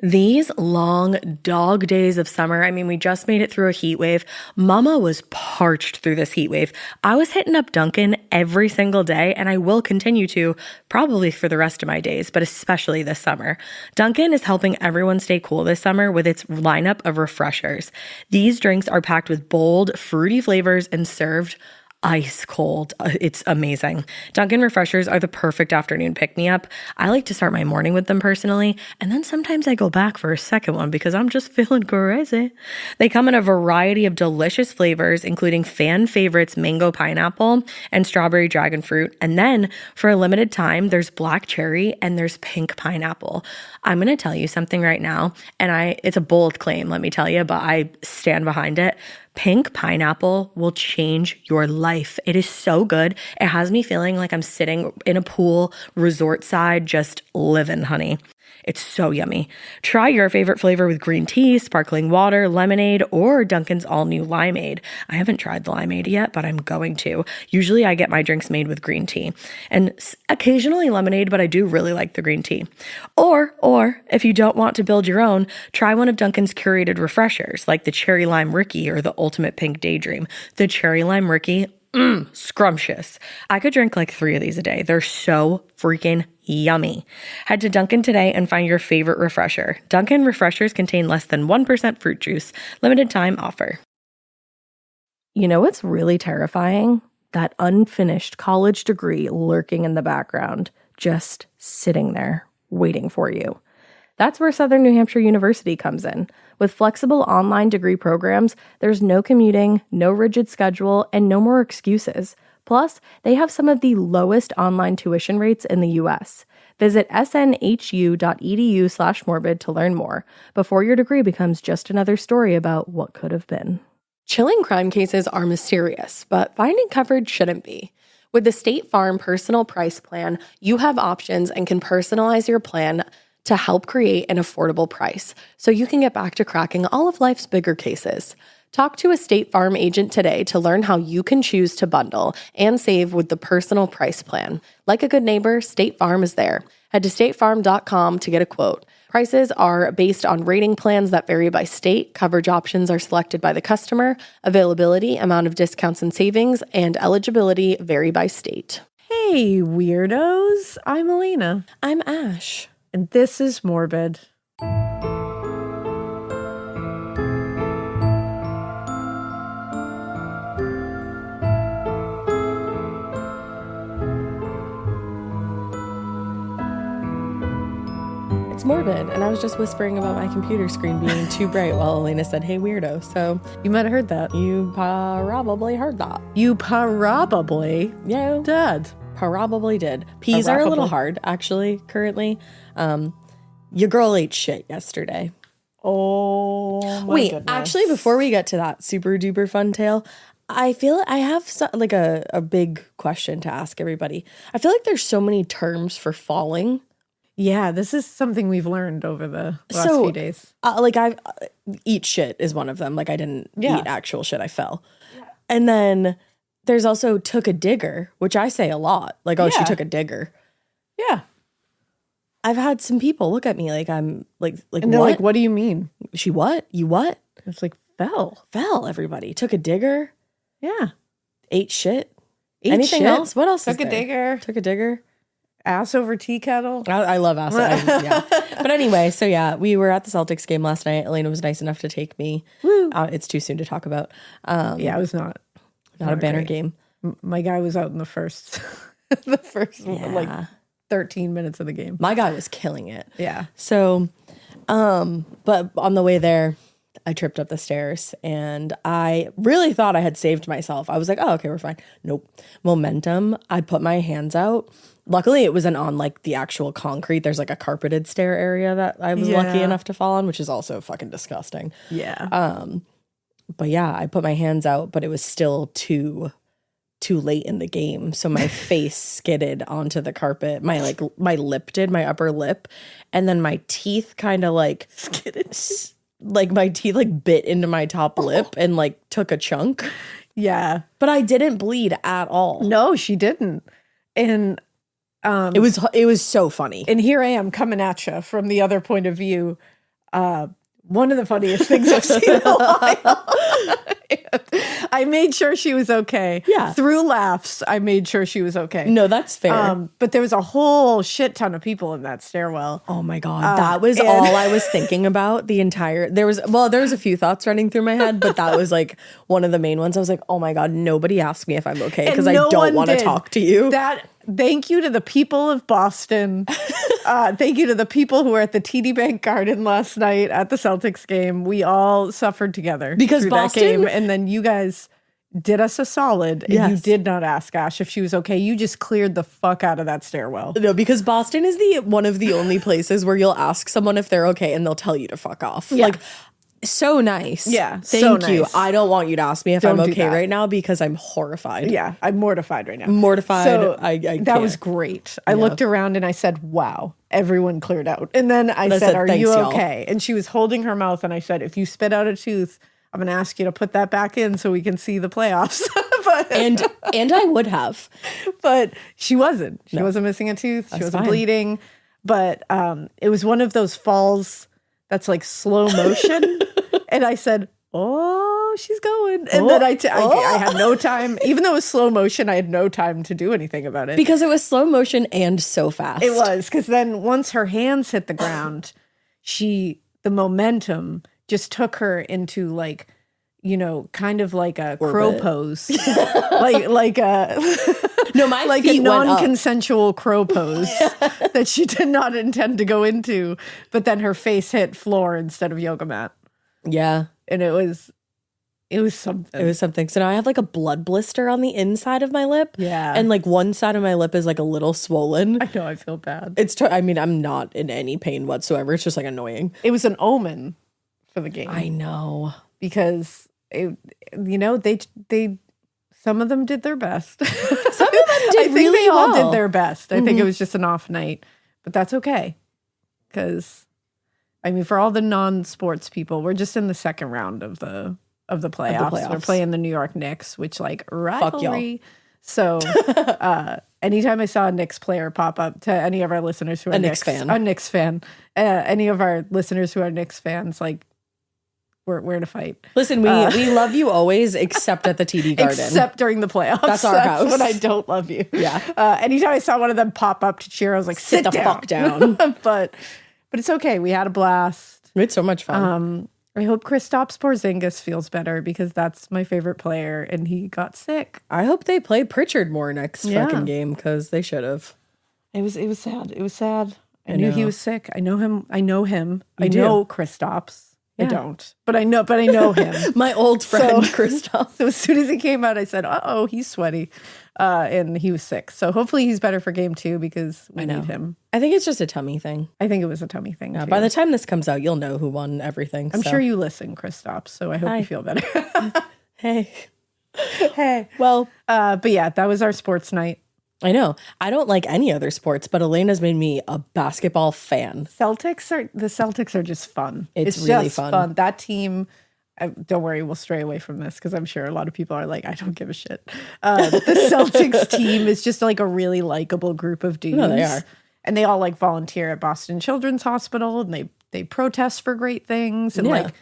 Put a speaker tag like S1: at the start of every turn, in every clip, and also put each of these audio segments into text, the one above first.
S1: These long dog days of summer, I mean, we just made it through a heat wave. Mama was parched through this heat wave. I was hitting up Dunkin' every single day, and I will continue to probably for the rest of my days, but especially this summer. Dunkin' is helping everyone stay cool this summer with its lineup of refreshers. These drinks are packed with bold, fruity flavors and served ice cold. It's amazing. Dunkin' refreshers are the perfect afternoon pick-me-up. I like to start my morning with them personally, and then sometimes I go back for a second one because I'm just feeling crazy. They come in a variety of delicious flavors, including fan favorites mango pineapple and strawberry dragon fruit. And then for a limited time, there's black cherry and there's pink pineapple. I'm going to tell you something right now, and it's a bold claim, let me tell you, but I stand behind it. Pink pineapple will change your life. It is so good. It has me feeling like I'm sitting in a pool, resort side, just living, honey. It's so yummy. Try your favorite flavor with green tea, sparkling water, lemonade, or Dunkin's all-new limeade. I haven't tried the limeade yet, but I'm going to. Usually I get my drinks made with green tea and occasionally lemonade, but I do really like the green tea. Or if you don't want to build your own, try one of Dunkin's curated refreshers like the Cherry Lime Ricky or the Ultimate Pink Daydream. The Cherry Lime Ricky, scrumptious. I could drink like 3 of these a day. They're so freaking yummy. Head to Dunkin' today and find your favorite refresher. Dunkin' refreshers contain less than 1% fruit juice. Limited time offer. You know what's really terrifying? That unfinished college degree lurking in the background, just sitting there waiting for you. That's where Southern New Hampshire University comes in. With flexible online degree programs, there's no commuting, no rigid schedule, and no more excuses. Plus, they have some of the lowest online tuition rates in the U.S. Visit snhu.edu/morbid to learn more before your degree becomes just another story about what could have been. Chilling crime cases are mysterious, but finding coverage shouldn't be. With the State Farm Personal Price Plan, you have options and can personalize your plan to help create an affordable price so you can get back to cracking all of life's bigger cases. Talk to a State Farm agent today to learn how you can choose to bundle and save with the Personal Price Plan. Like a good neighbor, State Farm is there. Head to statefarm.com to get a quote. Prices are based on rating plans that vary by state. Coverage options are selected by the customer. Availability, amount of discounts and savings, and eligibility vary by state.
S2: Hey, weirdos. I'm Elena.
S1: I'm Ash.
S2: And this is Morbid.
S1: It's morbid, and I was just whispering about my computer screen being too bright while Elena said, hey, weirdo. So
S2: You might have heard that.
S1: you probably heard that.
S2: You probably did.
S1: Probably did. Peas are a little hard, actually, currently. Your girl ate shit yesterday.
S2: Oh, my goodness.
S1: Actually, before we get to that super duper fun tale, I feel I have a big question to ask everybody. I feel like there's so many terms for falling.
S2: Yeah, this is something we've learned over the last few days.
S1: Eat shit is one of them. Like, I didn't eat actual shit. I fell. Yeah. And then there's also took a digger, which I say a lot. Like, she took a digger.
S2: Yeah.
S1: I've had some people look at me like I'm like
S2: and they're
S1: what?
S2: like, what do you mean?
S1: She what? You what?
S2: It's like, fell,
S1: everybody. Took a digger.
S2: Yeah.
S1: Ate shit.
S2: Anything
S1: else? What else
S2: Took a digger.
S1: Took a digger.
S2: Ass over tea kettle.
S1: I love ass. Yeah. But anyway, so yeah, we were at the Celtics game last night. Elena was nice enough to take me.
S2: Woo.
S1: It's too soon to talk about.
S2: Yeah, it was not
S1: a banner game.
S2: My guy was out in the first 13 minutes of the game.
S1: My guy was killing it.
S2: Yeah.
S1: So, but on the way there, I tripped up the stairs and I really thought I had saved myself. I was like, oh, okay, we're fine. Nope. Momentum. I put my hands out. Luckily, it wasn't on like the actual concrete. There's like a carpeted stair area that I was lucky enough to fall on, which is also fucking disgusting.
S2: Yeah.
S1: But yeah, I put my hands out, but it was still too late in the game. So my face skidded onto the carpet. My lip did, my upper lip. And then my teeth kind of like skidded. Like my teeth like bit into my top lip and like took a chunk.
S2: Yeah.
S1: But I didn't bleed at all.
S2: No, she didn't. And
S1: it was so funny.
S2: And here I am coming at you from the other point of view. One of the funniest things I've seen in a while. I made sure she was okay.
S1: Yeah.
S2: Through laughs, I made sure she was okay.
S1: No, that's fair.
S2: But there was a whole shit ton of people in that stairwell.
S1: Oh my God. That was all I was thinking about the entire, there was a few thoughts running through my head, but that was like one of the main ones. I was like, oh my God, nobody asked me if I'm okay because I don't want to talk to you.
S2: Thank you to the people of Boston. Thank you to the people who were at the TD Bank Garden last night at the Celtics game. We all suffered together
S1: because
S2: through
S1: Boston,
S2: that game. And then you guys did us a solid and
S1: yes.
S2: you did not ask Ash if she was okay. You just cleared the fuck out of that stairwell.
S1: No, because Boston is one of the only places where you'll ask someone if they're okay and they'll tell you to fuck off.
S2: Yeah.
S1: Like, so nice.
S2: Yeah.
S1: Thank you.
S2: Nice.
S1: I don't want you to ask me if I'm okay right now because I'm horrified.
S2: Yeah. I'm mortified right now.
S1: Mortified.
S2: So
S1: I
S2: that
S1: can't.
S2: was great. I looked around and I said, wow, everyone cleared out. And then I said, are you okay? And she was holding her mouth and I said, if you spit out a tooth, I'm going to ask you to put that back in so we can see the playoffs.
S1: and I would have.
S2: But she wasn't. She wasn't missing a tooth. She wasn't bleeding. But it was one of those falls that's like slow motion. And I said, oh, she's going. And then I had no time. Even though it was slow motion, I had no time to do anything about it.
S1: Because it was slow motion and so fast.
S2: It was. Because then once her hands hit the ground, the momentum just took her into like, kind of like a crow pose. like a
S1: no, my
S2: like
S1: feet
S2: a non-consensual crow pose that she did not intend to go into, but then her face hit floor instead of yoga mat.
S1: Yeah.
S2: And it was something.
S1: It was something. So now I have like a blood blister on the inside of my lip.
S2: Yeah.
S1: And like one side of my lip is like a little swollen.
S2: I know, I feel bad.
S1: I'm not in any pain whatsoever. It's just like annoying.
S2: It was an omen for the game.
S1: I know.
S2: Because they some of them did their best.
S1: Some of them did really
S2: they all
S1: well.
S2: did their best. I think it was just an off night, but that's okay. Because for all the non-sports people, we're just in the second round of the playoffs. We're playing the New York Knicks, which like rivalry. So anytime I saw a Knicks player pop up to any of our listeners who are a Knicks fan, any of our listeners who are Knicks fans, like we're to fight.
S1: Listen, we love you always, except at the TD Garden.
S2: Except during the playoffs.
S1: That's our house.
S2: When I don't love you.
S1: Yeah.
S2: Anytime I saw one of them pop up to cheer, I was like, sit
S1: the
S2: down.
S1: fuck down.
S2: But it's okay. We had a blast.
S1: We had so much fun.
S2: I hope Kristaps Porzingis feels better because that's my favorite player and he got sick.
S1: I hope they play Pritchard more next fucking game because they should have.
S2: It was sad. It was sad. I knew he was sick. I know him. I know Kristaps. Yeah. I don't, but I know him.
S1: My old friend Kristaps.
S2: So as soon as he came out, I said, "Uh-oh, he's sweaty," and he was sick. So hopefully he's better for game 2 because we need him.
S1: I think it's just a tummy thing.
S2: I think it was a tummy thing.
S1: Yeah,
S2: too.
S1: by the time this comes out, you'll know who won everything.
S2: I'm sure you listen, Kristaps. So I hope you feel better.
S1: Hey.
S2: Well, but yeah, that was our sports night.
S1: I know. I don't like any other sports, but Elena's made me a basketball fan.
S2: The Celtics are just fun.
S1: It's really
S2: just
S1: fun.
S2: That team, don't worry, we'll stray away from this because I'm sure a lot of people are like, I don't give a shit. The Celtics team is just like a really likable group of dudes.
S1: No, they are.
S2: And they all like volunteer at Boston Children's Hospital and they protest for great things. And like,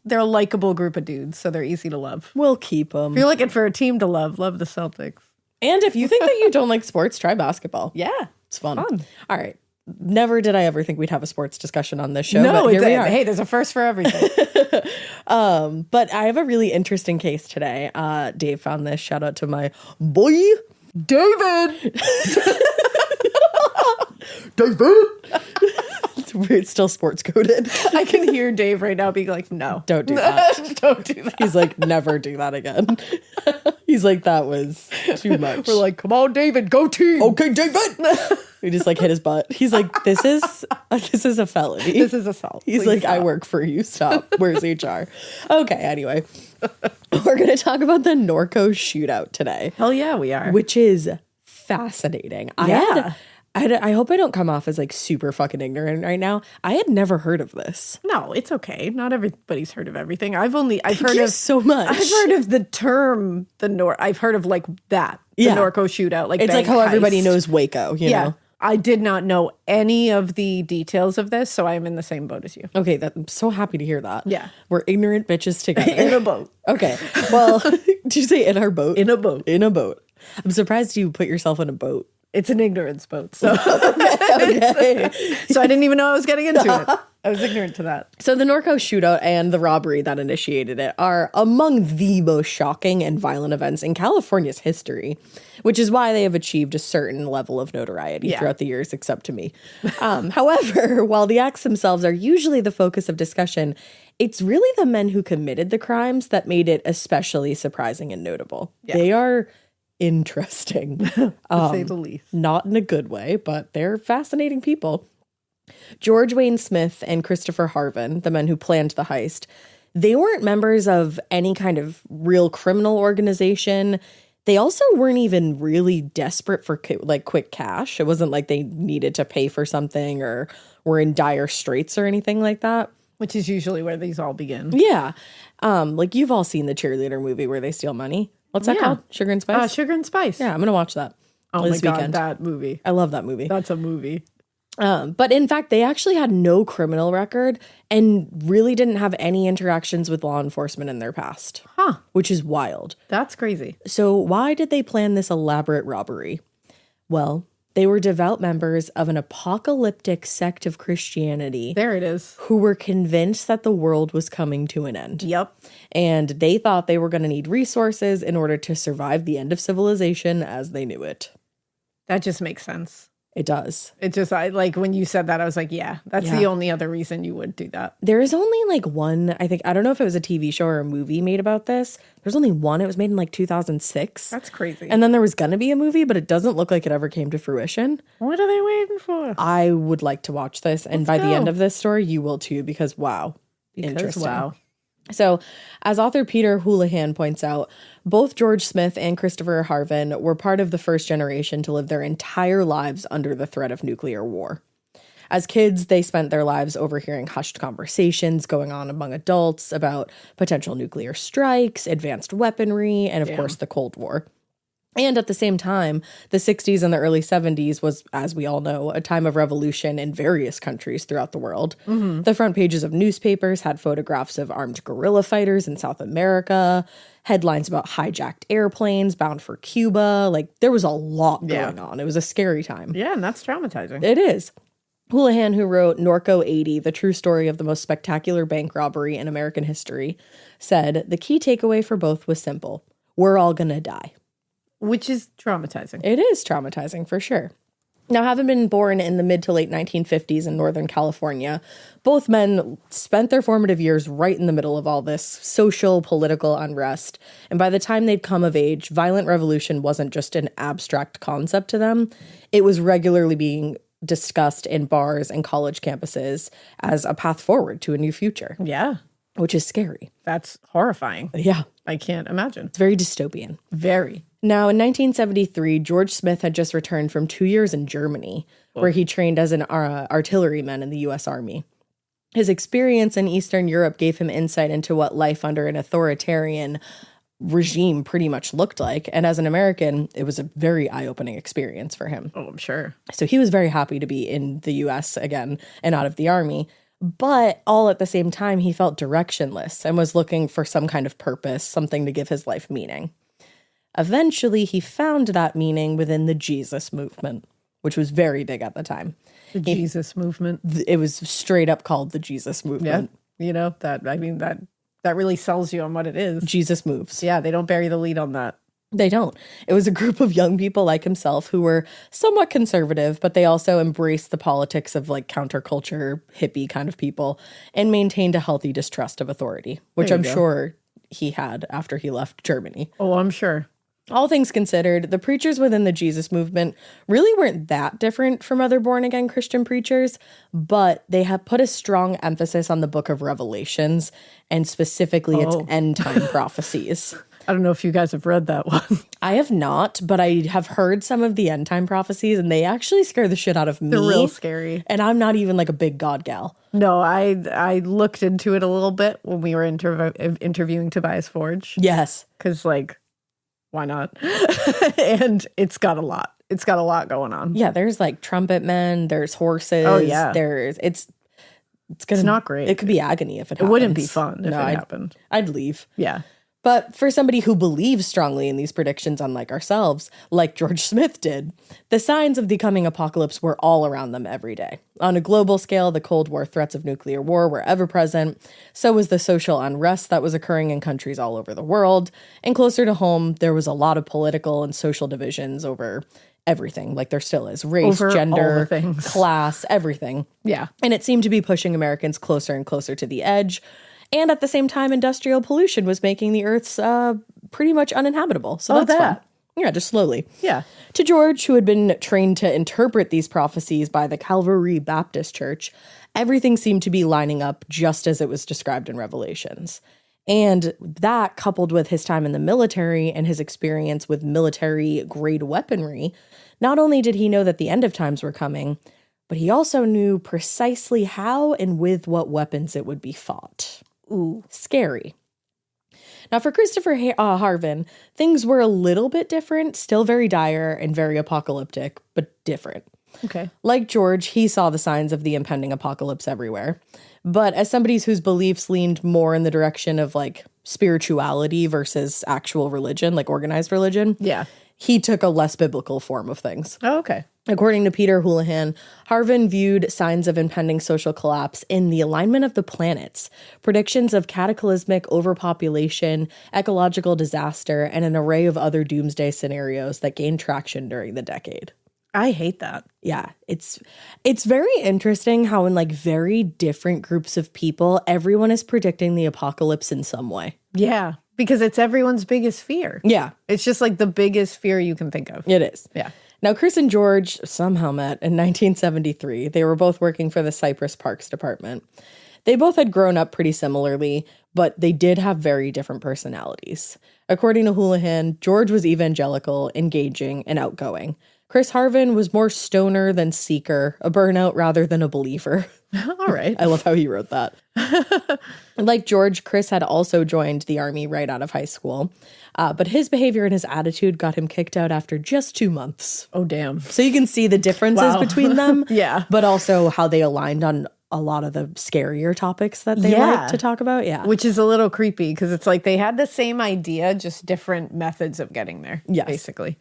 S2: they're a likable group of dudes. So they're easy to love.
S1: We'll keep them.
S2: If you're looking for a team to love the Celtics.
S1: And if you think that you don't like sports, try basketball.
S2: Yeah.
S1: It's fun. All right. Never did I ever think we'd have a sports discussion on this show.
S2: No,
S1: but here we are.
S2: Hey, there's a first for everything.
S1: But I have a really interesting case today. Dave found this. Shout out to my boy, David. David. It's still sports coded.
S2: I can hear Dave right now being like, no.
S1: Don't do that.
S2: Don't do that.
S1: He's like, never do that again. He's like, that was too much.
S2: We're like, come on, David, go team.
S1: Okay, David. We just like hit his butt. He's like, this is a felony.
S2: This is assault.
S1: He's like, I work for you. Stop. Where's HR? Okay, anyway. We're going to talk about the Norco Shootout today.
S2: Hell yeah, we are.
S1: Which is fascinating.
S2: Yeah.
S1: I hope I don't come off as like super fucking ignorant right now. I had never heard of this.
S2: No, it's okay. Not everybody's heard of everything. I've heard of
S1: so much.
S2: I've heard of the term I've heard of like that. The Norco Shootout. Like
S1: it's like how everybody knows Waco, you know?
S2: I did not know any of the details of this, so I am in the same boat as you.
S1: Okay, I'm so happy to hear that.
S2: Yeah.
S1: We're ignorant bitches together.
S2: In a boat.
S1: Okay. Well, did you say in our boat?
S2: In a boat.
S1: In a boat. I'm surprised you put yourself in a boat.
S2: It's an ignorance boat. So,
S1: Okay.
S2: so I didn't even know I was getting into it. I was ignorant to that.
S1: So the Norco Shootout and the robbery that initiated it are among the most shocking and violent events in California's history, which is why they have achieved a certain level of notoriety throughout the years, except to me. However, while the acts themselves are usually the focus of discussion, it's really the men who committed the crimes that made it especially surprising and notable. Yeah. They are interesting,
S2: to say the least.
S1: Not in a good way, but they're fascinating people. George Wayne Smith and Christopher Harvin, the men who planned the heist, they weren't members of any kind of real criminal organization. They also weren't even really desperate for quick cash. It wasn't like they needed to pay for something or were in dire straits or anything like that.
S2: Which is usually where these all begin.
S1: Yeah. Like you've all seen the cheerleader movie where they steal money. What's that called? Sugar and Spice?
S2: Sugar and Spice.
S1: Yeah, I'm going to watch that
S2: this weekend. That movie.
S1: I love that movie.
S2: That's a movie.
S1: But in fact, they actually had no criminal record and really didn't have any interactions with law enforcement in their past.
S2: Huh.
S1: Which is wild.
S2: That's crazy.
S1: So why did they plan this elaborate robbery? Well, they were devout members of an apocalyptic sect of Christianity.
S2: There it is.
S1: Who were convinced that the world was coming to an end.
S2: Yep.
S1: And they thought they were going to need resources in order to survive the end of civilization as they knew it.
S2: That just makes sense.
S1: It does.
S2: It just, when you said that, I was like, yeah, that's the only other reason you would do that.
S1: There is only one, I don't know if it was a TV show or a movie made about this. There's only one. It was made in 2006.
S2: That's crazy.
S1: And then there was going to be a movie, but it doesn't look like it ever came to fruition.
S2: What are they waiting for?
S1: I would like to watch this. And by the end of this story, you will too, because wow. Interesting.
S2: Wow.
S1: So, as author Peter Houlihan points out, both George Smith and Christopher Harvin were part of the first generation to live their entire lives under the threat of nuclear war. As kids, they spent their lives overhearing hushed conversations going on among adults about potential nuclear strikes, advanced weaponry, and of course the Cold War. And at the same time, the 60s and the early 70s was, as we all know, a time of revolution in various countries throughout the world. Mm-hmm. The front pages of newspapers had photographs of armed guerrilla fighters in South America, headlines about hijacked airplanes bound for Cuba. There was a lot going on. It was a scary time.
S2: Yeah, and that's traumatizing.
S1: It is. Houlihan, who wrote Norco 80, the true story of the most spectacular bank robbery in American history, said the key takeaway for both was simple. We're all gonna die.
S2: Which is traumatizing.
S1: It is traumatizing for sure. Now, having been born in the mid to late 1950s in Northern California, both men spent their formative years right in the middle of all this social, political unrest. And by the time they'd come of age, violent revolution wasn't just an abstract concept to them. It was regularly being discussed in bars and college campuses as a path forward to a new future.
S2: Yeah.
S1: Which is scary.
S2: That's horrifying.
S1: Yeah.
S2: I can't imagine.
S1: It's very dystopian.
S2: Very.
S1: Now, in 1973, George Smith had just returned from 2 years in Germany, where he trained as an artilleryman in the U.S. Army. His experience in Eastern Europe gave him insight into what life under an authoritarian regime pretty much looked like. And as an American, it was a very eye-opening experience for him.
S2: Oh, I'm sure.
S1: So he was very happy to be in the U.S. again and out of the Army. But all at the same time, he felt directionless and was looking for some kind of purpose, something to give his life meaning. Eventually, he found that meaning within the Jesus movement, which was very big at the time.
S2: The Jesus movement.
S1: It was straight up called the Jesus movement.
S2: Yeah, that really sells you on what it is.
S1: Jesus moves.
S2: Yeah, they don't bury the lead on that.
S1: They don't. It was a group of young people like himself who were somewhat conservative, but they also embraced the politics of counterculture, hippie kind of people, and maintained a healthy distrust of authority, which I'm sure he had after he left Germany.
S2: Oh, I'm sure.
S1: All things considered, the preachers within the Jesus movement really weren't that different from other born-again Christian preachers, but they have put a strong emphasis on the book of Revelations and specifically its end-time prophecies.
S2: I don't know if you guys have read that one.
S1: I have not, but I have heard some of the end-time prophecies, and they actually scare the shit out of me.
S2: They're real scary.
S1: And I'm not even a big God gal.
S2: No, I looked into it a little bit when we were interviewing Tobias Forge.
S1: Yes.
S2: Because, why not? And it's got a lot. It's got a lot going on.
S1: Yeah, there's like trumpet men, there's horses.
S2: Oh, yeah.
S1: It's
S2: not great.
S1: It could be agony if it happens.
S2: It wouldn't be fun if it happened.
S1: I'd leave.
S2: Yeah.
S1: But for somebody who believes strongly in these predictions, unlike ourselves, like George Smith did, the signs of the coming apocalypse were all around them every day. On a global scale, the Cold War threats of nuclear war were ever present. So was the social unrest that was occurring in countries all over the world. And closer to home, there was a lot of political and social divisions over everything, like there still is. Race,
S2: over
S1: gender, class, everything.
S2: Yeah.
S1: And it seemed to be pushing Americans closer and closer to the edge. And at the same time, industrial pollution was making the Earth's pretty much uninhabitable. So that's fun. Yeah, just slowly.
S2: Yeah.
S1: To George, who had been trained to interpret these prophecies by the Calvary Baptist Church, everything seemed to be lining up just as it was described in Revelations. And that, coupled with his time in the military and his experience with military-grade weaponry, not only did he know that the end of times were coming, but he also knew precisely how and with what weapons it would be fought. Ooh, scary. Now, for Christopher Harvin, things were a little bit different, still very dire and very apocalyptic, but different.
S2: Okay.
S1: Like George, he saw the signs of the impending apocalypse everywhere. But as somebody whose beliefs leaned more in the direction of like spirituality versus actual religion, like organized religion, he took a less biblical form of things.
S2: Oh, okay.
S1: According to Peter Houlihan, Harvin viewed signs of impending social collapse in the alignment of the planets, predictions of cataclysmic overpopulation, ecological disaster, and an array of other doomsday scenarios that gained traction during the decade.
S2: I hate that.
S1: Yeah, it's very interesting how in like very different groups of people, everyone is predicting the apocalypse in some way.
S2: Yeah, because it's everyone's biggest fear.
S1: Yeah.
S2: It's just like the biggest fear you can think of.
S1: It is.
S2: Yeah.
S1: Now, Chris and George somehow met in 1973. They were both working for the Cypress Parks Department. They both had grown up pretty similarly, but they did have very different personalities. According to Houlihan, George was evangelical, engaging, and outgoing. Chris Harvin was more stoner than seeker, a burnout rather than a believer.
S2: All right.
S1: I love how he wrote that. Like George, Chris had also joined the Army right out of high school. But his behavior and his attitude got him kicked out after just 2 months.
S2: Oh, damn.
S1: So you can see the differences between them.
S2: Yeah.
S1: But also how they aligned on a lot of the scarier topics that they like to talk about. Yeah.
S2: Which is a little creepy because it's like they had the same idea, just different methods of getting there.
S1: Yes.
S2: Basically.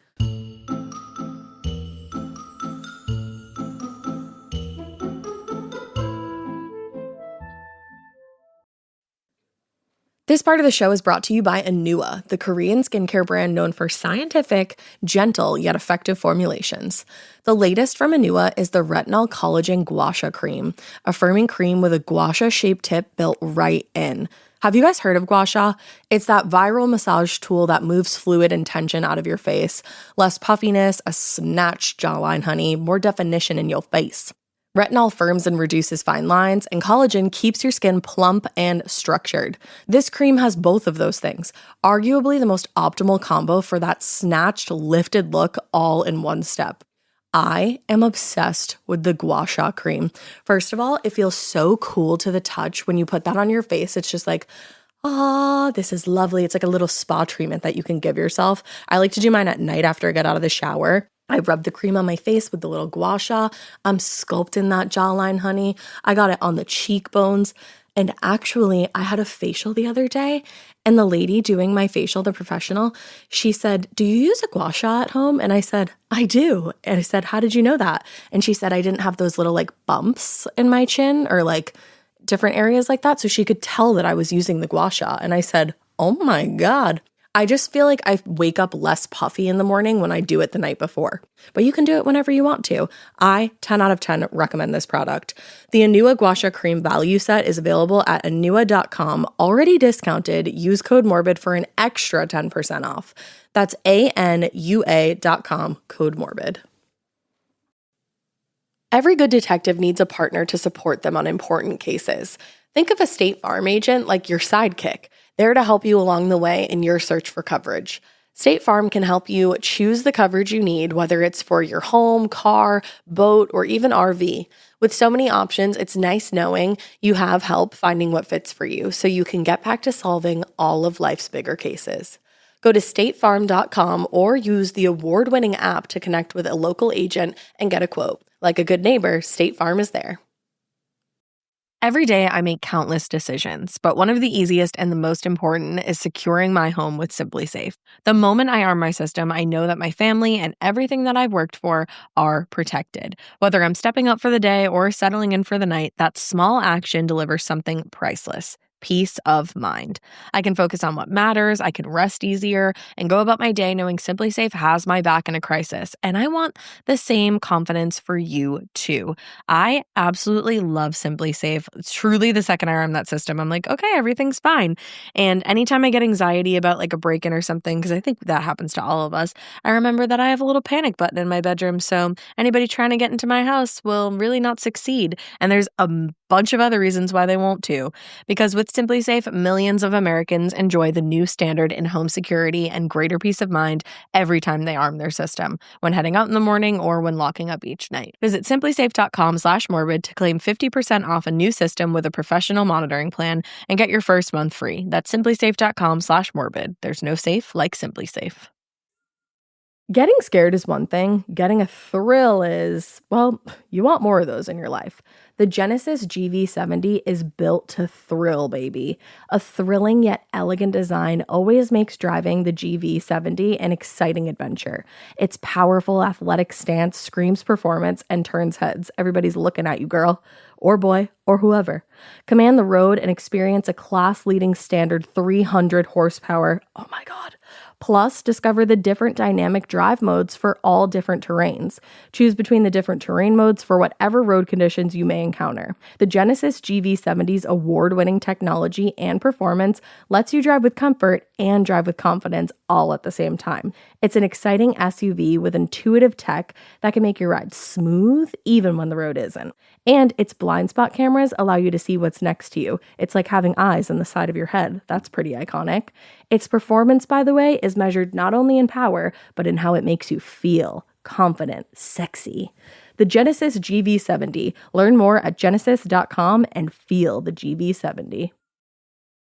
S1: This part of the show is brought to you by Anua, the Korean skincare brand known for scientific, gentle, yet effective formulations. The latest from Anua is the Retinol Collagen Gua Sha Cream, a firming cream with a gua sha-shaped tip built right in. Have you guys heard of gua sha? It's that viral massage tool that moves fluid and tension out of your face. Less puffiness, a snatched jawline, honey, more definition in your face. Retinol firms and reduces fine lines, and collagen keeps your skin plump and structured. This cream has both of those things, arguably the most optimal combo for that snatched, lifted look all in one step. I am obsessed with the Gua Sha cream. First of all, it feels so cool to the touch. When you put that on your face, it's just like, this is lovely. It's like a little spa treatment that you can give yourself. I like to do mine at night after I get out of the shower. I rub the cream on my face with the little gua sha. I'm sculpting that jawline, honey. I got it on the cheekbones. And actually, I had a facial the other day, and the lady doing my facial, the professional, she said, "Do you use a gua sha at home?" And I said, "I do." And I said, "How did you know that?" And she said, "I didn't have those little like bumps in my chin or like different areas like that." So she could tell that I was using the gua sha. And I said, "Oh my God." I just feel like I wake up less puffy in the morning when I do it the night before. But you can do it whenever you want to. I, 10 out of 10, recommend this product. The Anua Gua Sha Cream value set is available at anua.com, already discounted. Use code MORBID for an extra 10% off. That's ANUA.com, code MORBID. Every good detective needs a partner to support them on important cases. Think of a State Farm agent like your sidekick, there to help you along the way in your search for coverage. State Farm can help you choose the coverage you need, whether it's for your home, car, boat, or even RV. With so many options, it's nice knowing you have help finding what fits for you so you can get back to solving all of life's bigger cases. Go to statefarm.com or use the award-winning app to connect with a local agent and get a quote. Like a good neighbor, State Farm is there. Every day I make countless decisions, but one of the easiest and the most important is securing my home with Simply Safe. The moment I arm my system, I know that my family and everything that I've worked for are protected. Whether I'm stepping up for the day or settling in for the night, that small action delivers something priceless. Peace of mind. I can focus on what matters, I can rest easier, and go about my day knowing Simply Safe has my back in a crisis. And I want the same confidence for you too. I absolutely love Simply Safe. Truly, the second I arm that system, I'm like, okay, everything's fine. And anytime I get anxiety about like a break-in or something, because I think that happens to all of us, I remember that I have a little panic button in my bedroom. So anybody trying to get into my house will really not succeed. And there's a bunch of other reasons why they won't too. Because with Simply Safe, millions of Americans enjoy the new standard in home security and greater peace of mind every time they arm their system, when heading out in the morning or when locking up each night. Visit simplysafe.com/morbid to claim 50% off a new system with a professional monitoring plan and get your first month free. That's simplysafe.com/morbid. There's no safe like Simply Safe. Getting scared is one thing. Getting a thrill is, well, you want more of those in your life. The Genesis GV70 is built to thrill, baby. A thrilling yet elegant design always makes driving the GV70 an exciting adventure. Its powerful athletic stance screams performance and turns heads. Everybody's looking at you, girl, or boy, or whoever. Command the road and experience a class-leading standard 300 horsepower. Oh my God. Plus, discover the different dynamic drive modes for all different terrains. Choose between the different terrain modes for whatever road conditions you may encounter. The Genesis GV70's award-winning technology and performance lets you drive with comfort and drive with confidence all at the same time. It's an exciting SUV with intuitive tech that can make your ride smooth even when the road isn't. And its blind spot cameras allow you to see what's next to you. It's like having eyes on the side of your head. That's pretty iconic. Its performance, by the way, is measured not only in power, but in how it makes you feel confident, sexy. The Genesis GV70. Learn more at genesis.com and feel the GV70.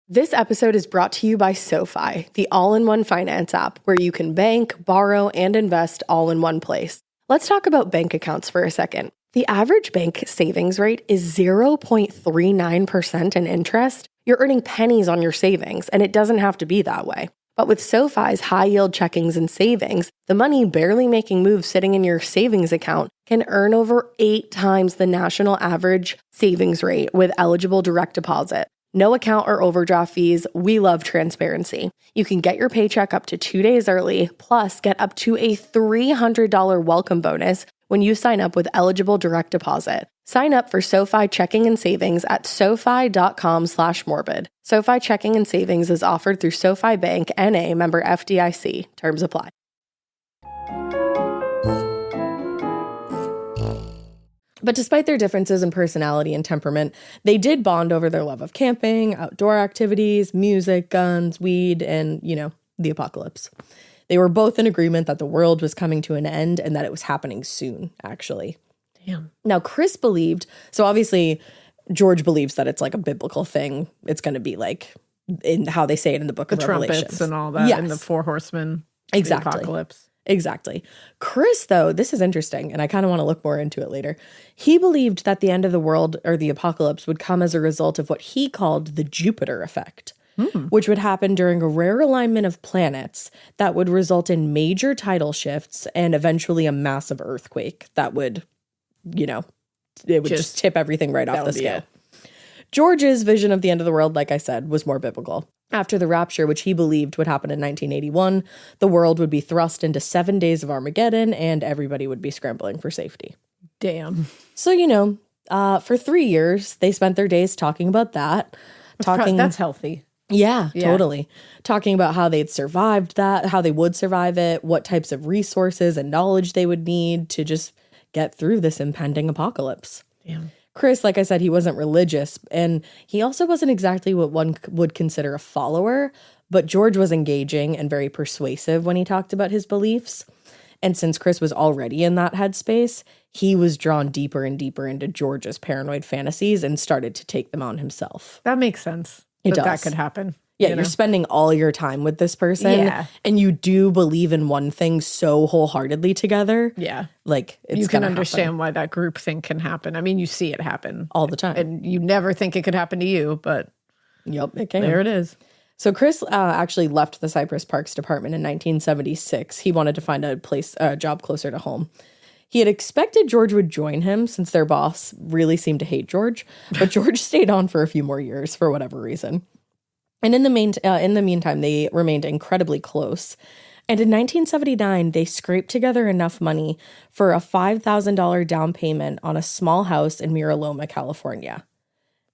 S1: This episode is brought to you by SoFi, the all-in-one finance app where you can bank, borrow, and invest all in one place. Let's talk about bank accounts for a second. The average bank savings rate is 0.39% in interest. You're earning pennies on your savings, and it doesn't have to be that way. But with SoFi's high-yield checkings and savings, the money barely making moves sitting in your savings account can earn over 8 times the national average savings rate with eligible direct deposit. No account or overdraft fees. We love transparency. You can get your paycheck up to 2 days early, plus get up to a $300 welcome bonus when you sign up with eligible direct deposit. Sign up for SoFi checking and savings at sofi.com/morbid. SoFi checking and savings is offered through SoFi Bank, N.A., member FDIC. Terms apply. But despite their differences in personality and temperament, they did bond over their love of camping, outdoor activities, music, guns, weed, and, the apocalypse. They were both in agreement that the world was coming to an end and that it was happening soon, actually. Damn. Now, Chris believed, so obviously George believes that it's like a biblical thing. It's going to be like in how they say it in the book of Revelation.
S2: Trumpets and all that, and the 4 horsemen.
S1: Exactly.
S2: The apocalypse.
S1: Exactly. Chris, though, this is interesting, and I kind of want to look more into it later. He believed that the end of the world or the apocalypse would come as a result of what he called the Jupiter effect, which would happen during a rare alignment of planets that would result in major tidal shifts and eventually a massive earthquake that would, it would just tip everything right off the scale. George's vision of the end of the world, like I said, was more biblical. After the rapture, which he believed would happen in 1981, the world would be thrust into 7 days of Armageddon and everybody would be scrambling for safety.
S2: Damn.
S1: So, for 3 years, they spent their days talking about that.
S2: That's healthy.
S1: Yeah, totally. Talking about how they'd survived that, how they would survive it, what types of resources and knowledge they would need to just get through this impending apocalypse.
S2: Damn.
S1: Chris, like I said, he wasn't religious, and he also wasn't exactly what one would consider a follower, but George was engaging and very persuasive when he talked about his beliefs. And since Chris was already in that headspace, he was drawn deeper and deeper into George's paranoid fantasies and started to take them on himself.
S2: That makes sense.
S1: It does.
S2: That could happen.
S1: Yeah, you're spending all your time with this person.
S2: Yeah.
S1: And you do believe in one thing so wholeheartedly together.
S2: Yeah.
S1: Like, it's
S2: you can
S1: gonna
S2: understand
S1: happen
S2: why that group thing can happen. I mean, you see it happen
S1: all the time.
S2: and you never think it could happen to you, but
S1: yep, it can.
S2: there it is.
S1: So Chris actually left the Cypress Parks department in 1976. He wanted to find a job closer to home. He had expected George would join him since their boss really seemed to hate George, but George stayed on for a few more years for whatever reason. And in the meantime, they remained incredibly close. And in 1979, they scraped together enough money for a $5,000 down payment on a small house in Mira Loma, California.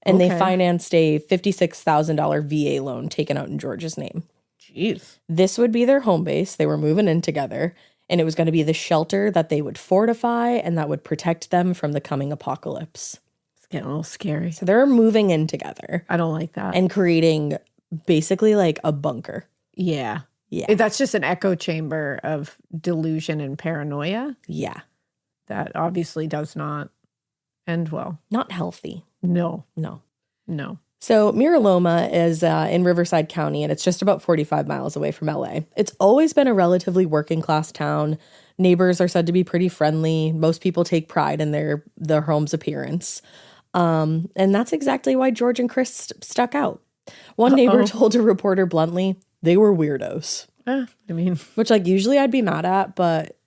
S1: And they financed a $56,000 VA loan taken out in George's name.
S2: Jeez.
S1: This would be their home base. They were moving in together. And it was going to be the shelter that they would fortify and that would protect them from the coming apocalypse.
S2: It's getting a little scary.
S1: So they're moving in together.
S2: I don't like that.
S1: And creating basically like a bunker.
S2: Yeah.
S1: Yeah.
S2: That's just an echo chamber of delusion and paranoia.
S1: Yeah.
S2: That obviously does not end well.
S1: Not healthy.
S2: No.
S1: So Mira Loma is in Riverside County, and it's just about 45 miles away from LA. It's always been a relatively working class town. Neighbors are said to be pretty friendly. Most people take pride in their home's appearance. And that's exactly why George and Chris stuck out. One neighbor told a reporter bluntly, they were weirdos.
S2: I mean,
S1: which like usually I'd be mad at, but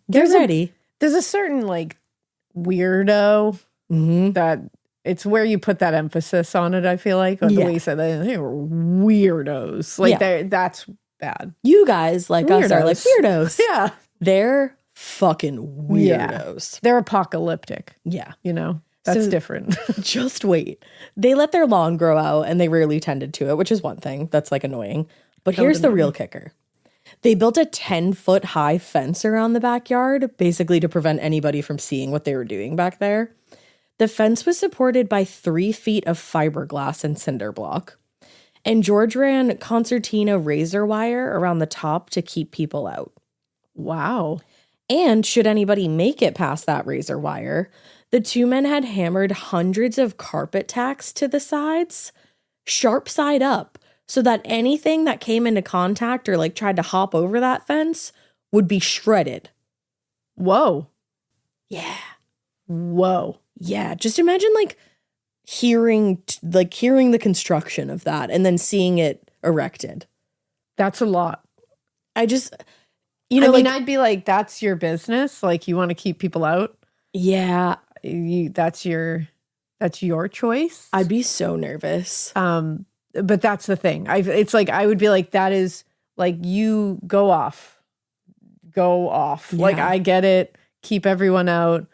S1: they're ready.
S2: There's a certain like weirdo that it's where you put that emphasis on it, I feel like. Or the way you said that, they were weirdos. Like that's bad.
S1: You guys like us are like weirdos.
S2: Yeah.
S1: They're fucking weirdos.
S2: Yeah. They're apocalyptic.
S1: Yeah.
S2: You know? That's different.
S1: Just wait. They let their lawn grow out and they rarely tended to it, which is one thing that's like annoying. But here's the real kicker. They built a 10-foot high fence around the backyard, basically to prevent anybody from seeing what they were doing back there. The fence was supported by 3 feet of fiberglass and cinder block. And George ran concertina razor wire around the top to keep people out.
S2: Wow.
S1: And should anybody make it past that razor wire, the two men had hammered hundreds of carpet tacks to the sides, sharp side up, so that anything that came into contact or like tried to hop over that fence would be shredded.
S2: Whoa.
S1: Yeah.
S2: Whoa.
S1: Yeah. Just imagine like hearing the construction of that and then seeing it erected.
S2: That's a lot.
S1: I mean,
S2: I'd be like, that's your business. Like, you want to keep people out.
S1: Yeah.
S2: That's your choice.
S1: I'd be so nervous.
S2: But that's the thing. It's like, I would be like, that is like, you go off. Yeah. Like, I get it. Keep everyone out.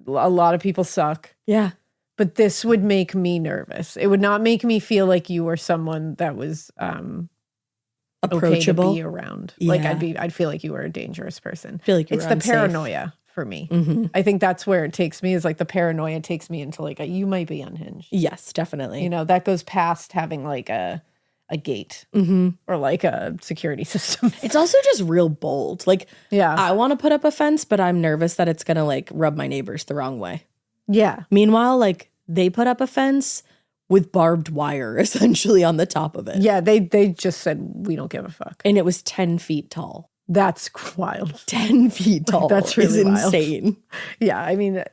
S2: A lot of people suck.
S1: Yeah.
S2: But this would make me nervous. It would not make me feel like you were someone that was
S1: approachable,
S2: okay to be around.
S1: Yeah.
S2: Like I'd feel like you were a dangerous person.
S1: Feel like
S2: it's the paranoia for me. Mm-hmm. I think that's where it takes me, is like the paranoia takes me into like you might be unhinged.
S1: Yes, definitely.
S2: You know, that goes past having like a gate or like a security system.
S1: It's also just real bold. Like,
S2: yeah,
S1: I want to put up a fence, but I'm nervous that it's gonna like rub my neighbors the wrong way.
S2: Yeah.
S1: Meanwhile, like they put up a fence with barbed wire essentially on the top of it.
S2: Yeah, they just said, we don't give a fuck.
S1: And it was 10 feet tall.
S2: That's wild.
S1: 10 feet tall.
S2: That's really
S1: insane.
S2: Yeah, I mean,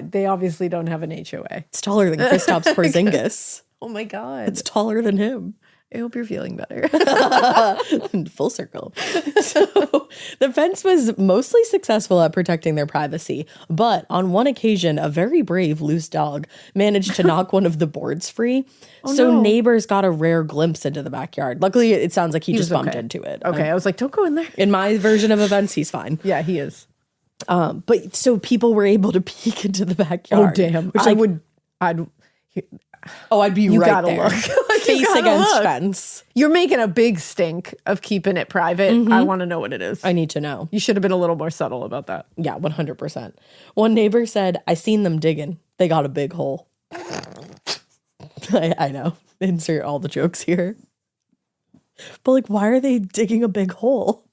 S2: they obviously don't have an HOA.
S1: It's taller than Kristaps Porzingis.
S2: Oh my God.
S1: It's taller than him.
S2: I hope you're feeling better.
S1: Full circle. So the fence was mostly successful at protecting their privacy, but on one occasion, a very brave loose dog managed to knock one of the boards free. Neighbors got a rare glimpse into the backyard. Luckily, it sounds like he just bumped into it.
S2: Okay, I was like, don't go in there.
S1: In my version of events, he's fine.
S2: Yeah, he is.
S1: But so people were able to peek into the backyard.
S2: Oh, damn.
S1: I'd be
S2: you
S1: right
S2: gotta
S1: there.
S2: Look.
S1: Face against fence.
S2: You're making a big stink of keeping it private. I want to know what it is.
S1: I need to know.
S2: You should have been a little more subtle about that.
S1: Yeah, 100%. One neighbor said, I seen them digging. They got a big hole. I know. Insert all the jokes here. But like, why are they digging a big hole?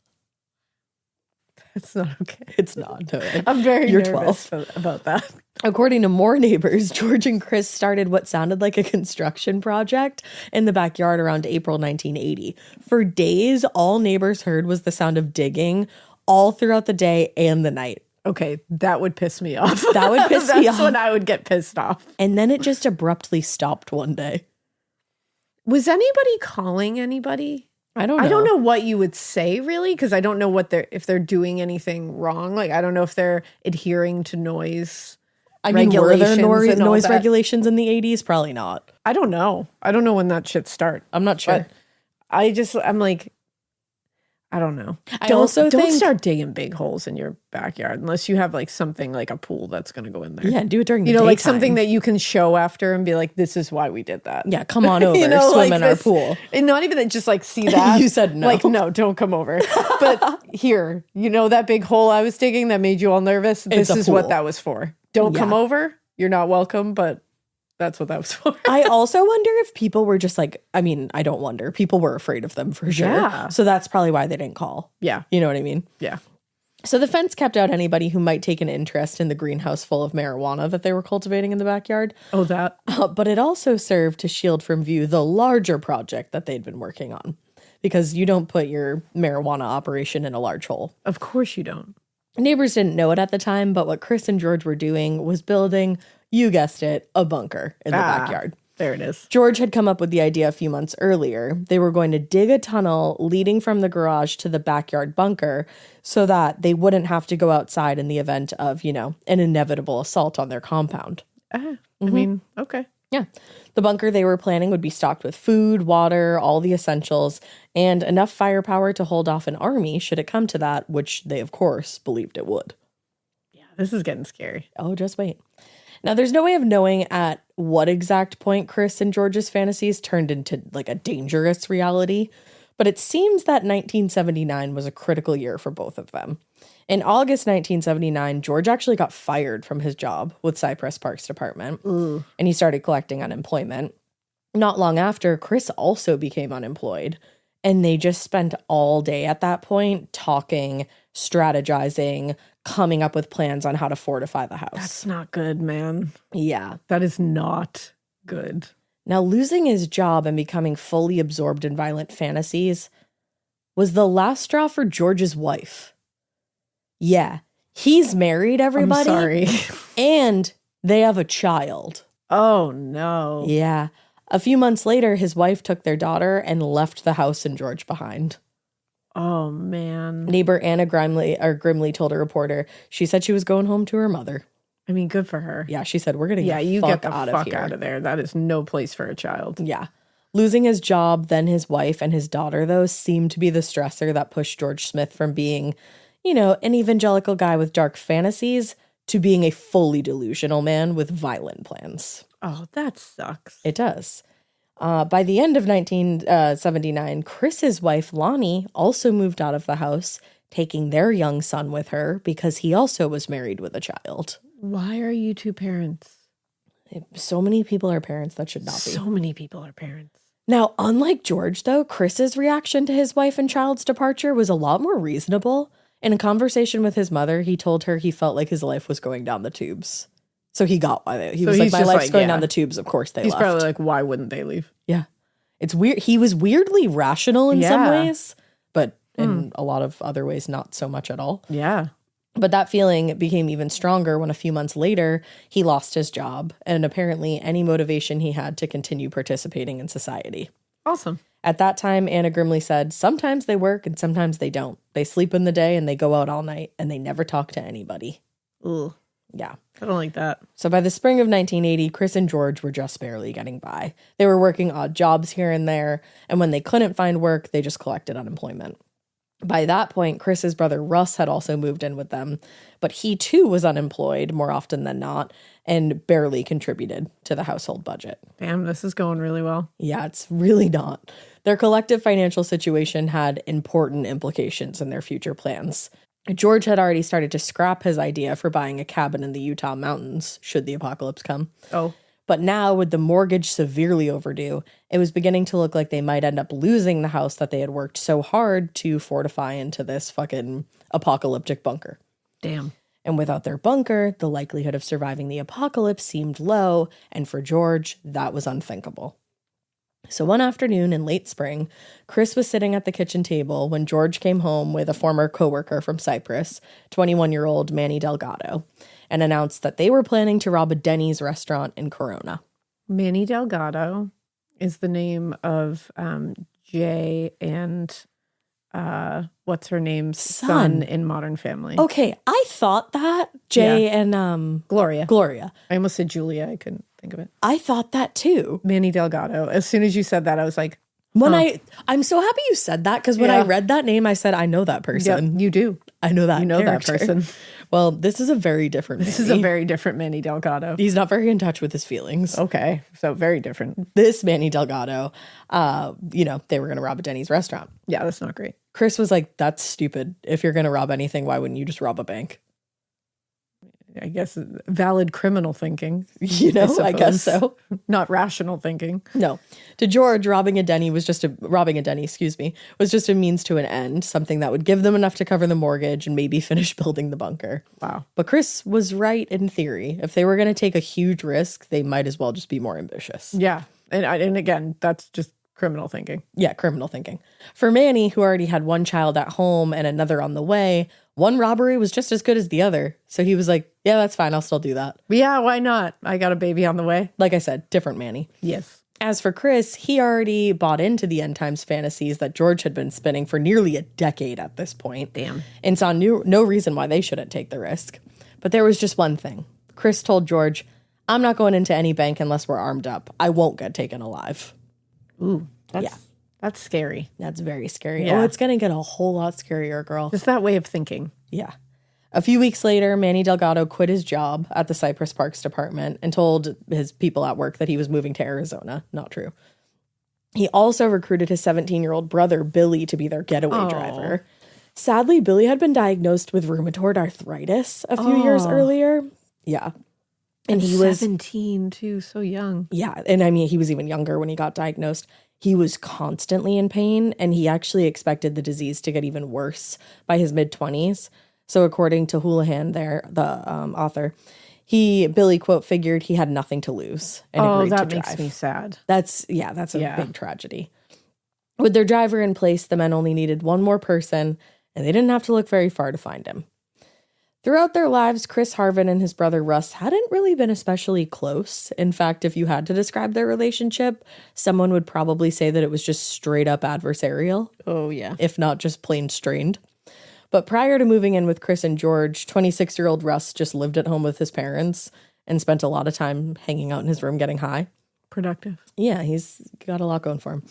S2: It's not okay.
S1: It's not. No,
S2: I'm very
S1: You're
S2: nervous
S1: 12.
S2: about that.
S1: According to more neighbors, George and Chris started what sounded like a construction project in the backyard around April 1980. For days, all neighbors heard was the sound of digging all throughout the day and the night.
S2: Okay, that would piss me off.
S1: That would piss me off.
S2: That's when I would get pissed off.
S1: And then it just abruptly stopped one day.
S2: Was anybody calling anybody?
S1: I don't know.
S2: I don't know what you would say, really, because I don't know if they're doing anything wrong. Like, I don't know if they're adhering to noise
S1: were there noise
S2: that.
S1: Regulations in the 80s? Probably not.
S2: I don't know. I don't know when that shit started.
S1: I'm not sure.
S2: But I'm like, I don't know. Don't start digging big holes in your backyard unless you have like something like a pool that's going to go in there.
S1: Yeah, do it during the daytime.
S2: Like something that you can show after and be like, this is why we did that.
S1: Yeah, come on over, swim
S2: like
S1: in our pool.
S2: And not even that, just like see that.
S1: You said no.
S2: Like, no, don't come over. But here, that big hole I was digging that made you all nervous? This is what that was for. Don't come over. You're not welcome, but that's what that was for.
S1: I also wonder if people were just like, I don't wonder. People were afraid of them for sure.
S2: Yeah.
S1: So that's probably why they didn't call.
S2: Yeah.
S1: You know what I mean?
S2: Yeah.
S1: So the fence kept out anybody who might take an interest in the greenhouse full of marijuana that they were cultivating in the backyard.
S2: Oh, that.
S1: But it also served to shield from view the larger project that they'd been working on. Because you don't put your marijuana operation in a large hole.
S2: Of course you don't.
S1: Neighbors didn't know it at the time, but what Chris and George were doing was building, you guessed it, a bunker in the backyard.
S2: There it is.
S1: George had come up with the idea a few months earlier. They were going to dig a tunnel leading from the garage to the backyard bunker so that they wouldn't have to go outside in the event of, an inevitable assault on their compound.
S2: I mean, okay.
S1: Yeah. The bunker they were planning would be stocked with food, water, all the essentials, and enough firepower to hold off an army should it come to that, which they, of course, believed it would.
S2: Yeah, this is getting scary.
S1: Oh, just wait. Now, there's no way of knowing at what exact point Chris and George's fantasies turned into like a dangerous reality, but it seems that 1979 was a critical year for both of them. In August 1979, George actually got fired from his job with Cypress Parks Department, and he started collecting unemployment. Not long after, Chris also became unemployed, and they just spent all day at that point talking, strategizing, coming up with plans on how to fortify the house.
S2: That's not good, man.
S1: Yeah.
S2: That is not good.
S1: Now, losing his job and becoming fully absorbed in violent fantasies was the last straw for George's wife. Yeah, he's married, everybody.
S2: I'm sorry.
S1: And they have a child.
S2: Oh, no.
S1: Yeah. A few months later, his wife took their daughter and left the house and George behind.
S2: Oh, man.
S1: Neighbor Anna Grimley told a reporter, she said she was going home to her mother.
S2: I mean, good for her.
S1: Yeah, she said, we're going to get
S2: you get the
S1: fuck
S2: out of there. That is no place for a child.
S1: Yeah. Losing his job, then his wife and his daughter, though, seemed to be the stressor that pushed George Smith from being, an evangelical guy with dark fantasies to being a fully delusional man with violent plans.
S2: Oh, that sucks.
S1: It does. By the end of 1979, Chris's wife, Lonnie, also moved out of the house, taking their young son with her because he also was married with a child.
S2: Why are you two parents?
S1: So many people are parents that should not be.
S2: So many people are parents.
S1: Now, unlike George, though, Chris's reaction to his wife and child's departure was a lot more reasonable. In a conversation with his mother, he told her he felt like his life was going down the tubes. So he got why he was like, my life's going down the tubes. Of course they left.
S2: He's probably like, why wouldn't they leave?
S1: Yeah. It's weird. He was weirdly rational in some ways, but in a lot of other ways, not so much at all.
S2: Yeah.
S1: But that feeling became even stronger when a few months later, he lost his job and apparently any motivation he had to continue participating in society.
S2: Awesome.
S1: At that time, Anna Grimley said, sometimes they work and sometimes they don't. They sleep in the day and they go out all night and they never talk to anybody.
S2: Ugh.
S1: Yeah.
S2: I don't like that.
S1: So by the spring of 1980, Chris and George were just barely getting by. They were working odd jobs here and there, and when they couldn't find work, they just collected unemployment. By that point, Chris's brother Russ had also moved in with them, but he too was unemployed more often than not and barely contributed to the household budget.
S2: Damn, this is going really well.
S1: Yeah, it's really not. Their collective financial situation had important implications in their future plans. George had already started to scrap his idea for buying a cabin in the Utah mountains, should the apocalypse come.
S2: Oh.
S1: But now, with the mortgage severely overdue, it was beginning to look like they might end up losing the house that they had worked so hard to fortify into this fucking apocalyptic bunker.
S2: Damn.
S1: And without their bunker, the likelihood of surviving the apocalypse seemed low, and for George, that was unthinkable. So one afternoon in late spring, Chris was sitting at the kitchen table when George came home with a former coworker from Cyprus, 21-year-old Manny Delgado, and announced that they were planning to rob a Denny's restaurant in Corona.
S2: Manny Delgado is the name of Jay and what's her name's son in Modern Family.
S1: Okay, I thought that Jay and
S2: Gloria.
S1: I
S2: almost said Julia. I couldn't think of it.
S1: I thought that too.
S2: Manny Delgado. As soon as you said that, I was like,
S1: I'm so happy you said that, because when I read that name, I said, I know that person.
S2: Yep, you do.
S1: I know that.
S2: You know
S1: character.
S2: that person.
S1: Well, this is a very different Manny.
S2: This is a very different Manny Delgado.
S1: He's not very in touch with his feelings.
S2: Okay, so very different.
S1: This Manny Delgado, they were going to rob a Denny's restaurant.
S2: Yeah, that's not great.
S1: Chris was like, that's stupid. If you're going to rob anything, why wouldn't you just rob a bank?
S2: I guess valid criminal thinking.
S1: I guess so.
S2: Not rational thinking.
S1: No. To George, robbing a Denny was just a means to an end, something that would give them enough to cover the mortgage and maybe finish building the bunker.
S2: Wow.
S1: But Chris was right in theory. If they were going to take a huge risk, they might as well just be more ambitious.
S2: Yeah. And again, that's just criminal thinking.
S1: Yeah, criminal thinking. For Manny, who already had one child at home and another on the way, one robbery was just as good as the other. So he was like, yeah, that's fine. I'll still do that.
S2: Yeah, why not? I got a baby on the way.
S1: Like I said, different Manny.
S2: Yes.
S1: As for Chris, he already bought into the end times fantasies that George had been spinning for nearly a decade at this point.
S2: Damn.
S1: And saw no reason why they shouldn't take the risk. But there was just one thing. Chris told George, I'm not going into any bank unless we're armed up. I won't get taken alive.
S2: Ooh, that's scary.
S1: That's very scary.
S2: Yeah.
S1: Oh, it's going to get a whole lot scarier, girl.
S2: Just that way of thinking.
S1: Yeah. A few weeks later, Manny Delgado quit his job at the Cypress Parks Department and told his people at work that he was moving to Arizona. Not true. He also recruited his 17-year-old brother, Billy, to be their getaway driver. Sadly, Billy had been diagnosed with rheumatoid arthritis a few years earlier. Yeah. And he was
S2: 17 too, so young.
S1: Yeah. And I mean, he was even younger when he got diagnosed. He was constantly in pain, and he actually expected the disease to get even worse by his mid-20s. So according to Houlihan there, the author, Billy, quote, figured he had nothing to lose and agreed to drive.
S2: That makes me sad.
S1: That's a big tragedy. With their driver in place, the men only needed one more person, and they didn't have to look very far to find him. Throughout their lives, Chris Harvin and his brother Russ hadn't really been especially close. In fact, if you had to describe their relationship, someone would probably say that it was just straight up adversarial.
S2: Oh, yeah.
S1: If not just plain strained. But prior to moving in with Chris and George, 26-year-old Russ just lived at home with his parents and spent a lot of time hanging out in his room getting high.
S2: Productive.
S1: Yeah, he's got a lot going for him.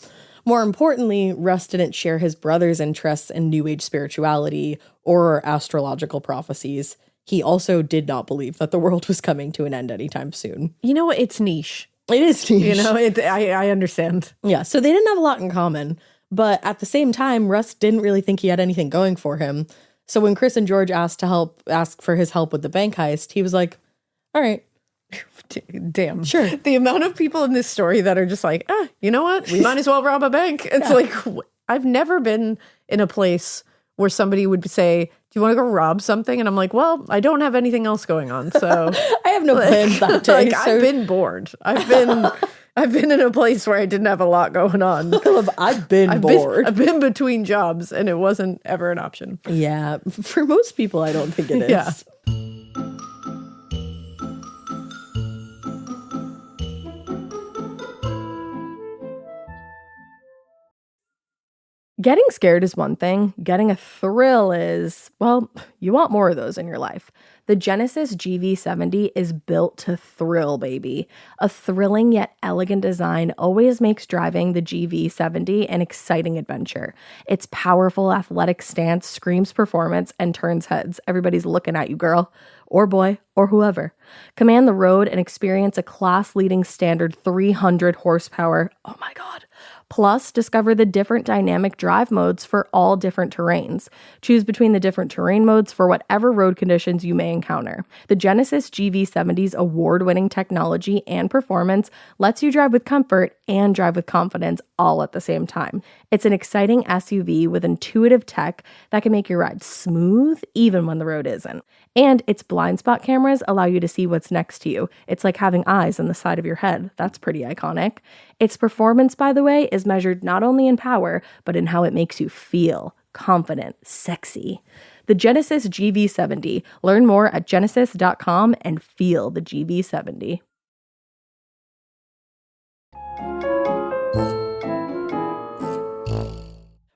S1: More importantly, Russ didn't share his brother's interests in New Age spirituality or astrological prophecies. He also did not believe that the world was coming to an end anytime soon.
S2: You know what? It's niche.
S1: It is niche.
S2: I understand.
S1: Yeah, so they didn't have a lot in common. But at the same time, Russ didn't really think he had anything going for him. So when Chris and George asked for his help with the bank heist, he was like, all right.
S2: Damn.
S1: Sure.
S2: The amount of people in this story that are just like, you know what? We might as well rob a bank. It's like, I've never been in a place where somebody would say, do you want to go rob something? And I'm like, well, I don't have anything else going on. So
S1: I have no plans that day.
S2: I've been bored. I've been in a place where I didn't have a lot going on.
S1: I've been bored.
S2: I've been between jobs and it wasn't ever an option.
S1: Yeah. For most people, I don't think it is.
S2: Yeah.
S1: Getting scared is one thing. Getting a thrill is, well, you want more of those in your life. The Genesis GV70 is built to thrill, baby. A thrilling yet elegant design always makes driving the GV70 an exciting adventure. Its powerful athletic stance screams performance and turns heads. Everybody's looking at you, girl, or boy, or whoever. Command the road and experience a class-leading standard 300 horsepower, oh my God, Plus, discover the different dynamic drive modes for all different terrains. Choose between the different terrain modes for whatever road conditions you may encounter. The Genesis GV70's award-winning technology and performance lets you drive with comfort and drive with confidence all at the same time. It's an exciting SUV with intuitive tech that can make your ride smooth even when the road isn't. And its blind spot cameras allow you to see what's next to you. It's like having eyes on the side of your head. That's pretty iconic. Its performance, by the way, is measured not only in power, but in how it makes you feel confident, sexy. The Genesis GV70. Learn more at genesis.com and feel the GV70.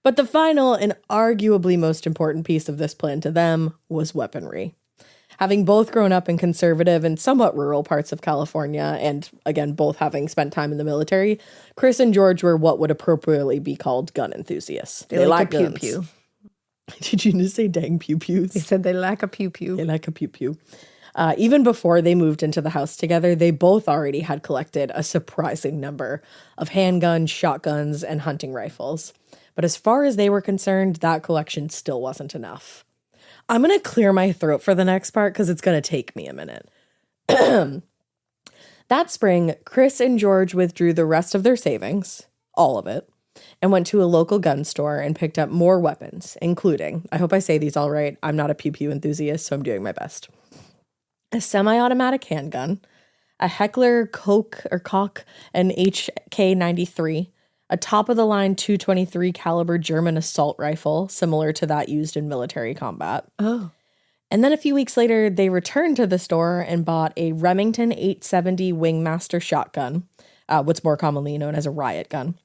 S1: But the final and arguably most important piece of this plan to them was weaponry. Having both grown up in conservative and somewhat rural parts of California, and again, both having spent time in the military, Chris and George were what would appropriately be called gun enthusiasts.
S2: They like a pew-pew.
S1: Did you just say dang pew-pews?
S2: They said they like a pew-pew.
S1: They like a pew-pew. Even before they moved into the house together, they both already had collected a surprising number of handguns, shotguns, and hunting rifles. But as far as they were concerned, that collection still wasn't enough. I'm going to clear my throat for the next part because it's going to take me a minute. That spring, Chris and George withdrew the rest of their savings, all of it, and went to a local gun store and picked up more weapons, including, I hope I say these all right, I'm not a pew-pew enthusiast, so I'm doing my best, a semi-automatic handgun, a Heckler Koch and HK93, a top-of-the-line .223 caliber German assault rifle, similar to that used in military combat.
S2: Oh.
S1: And then a few weeks later, they returned to the store and bought a Remington 870 Wingmaster shotgun, what's more commonly known as a riot gun.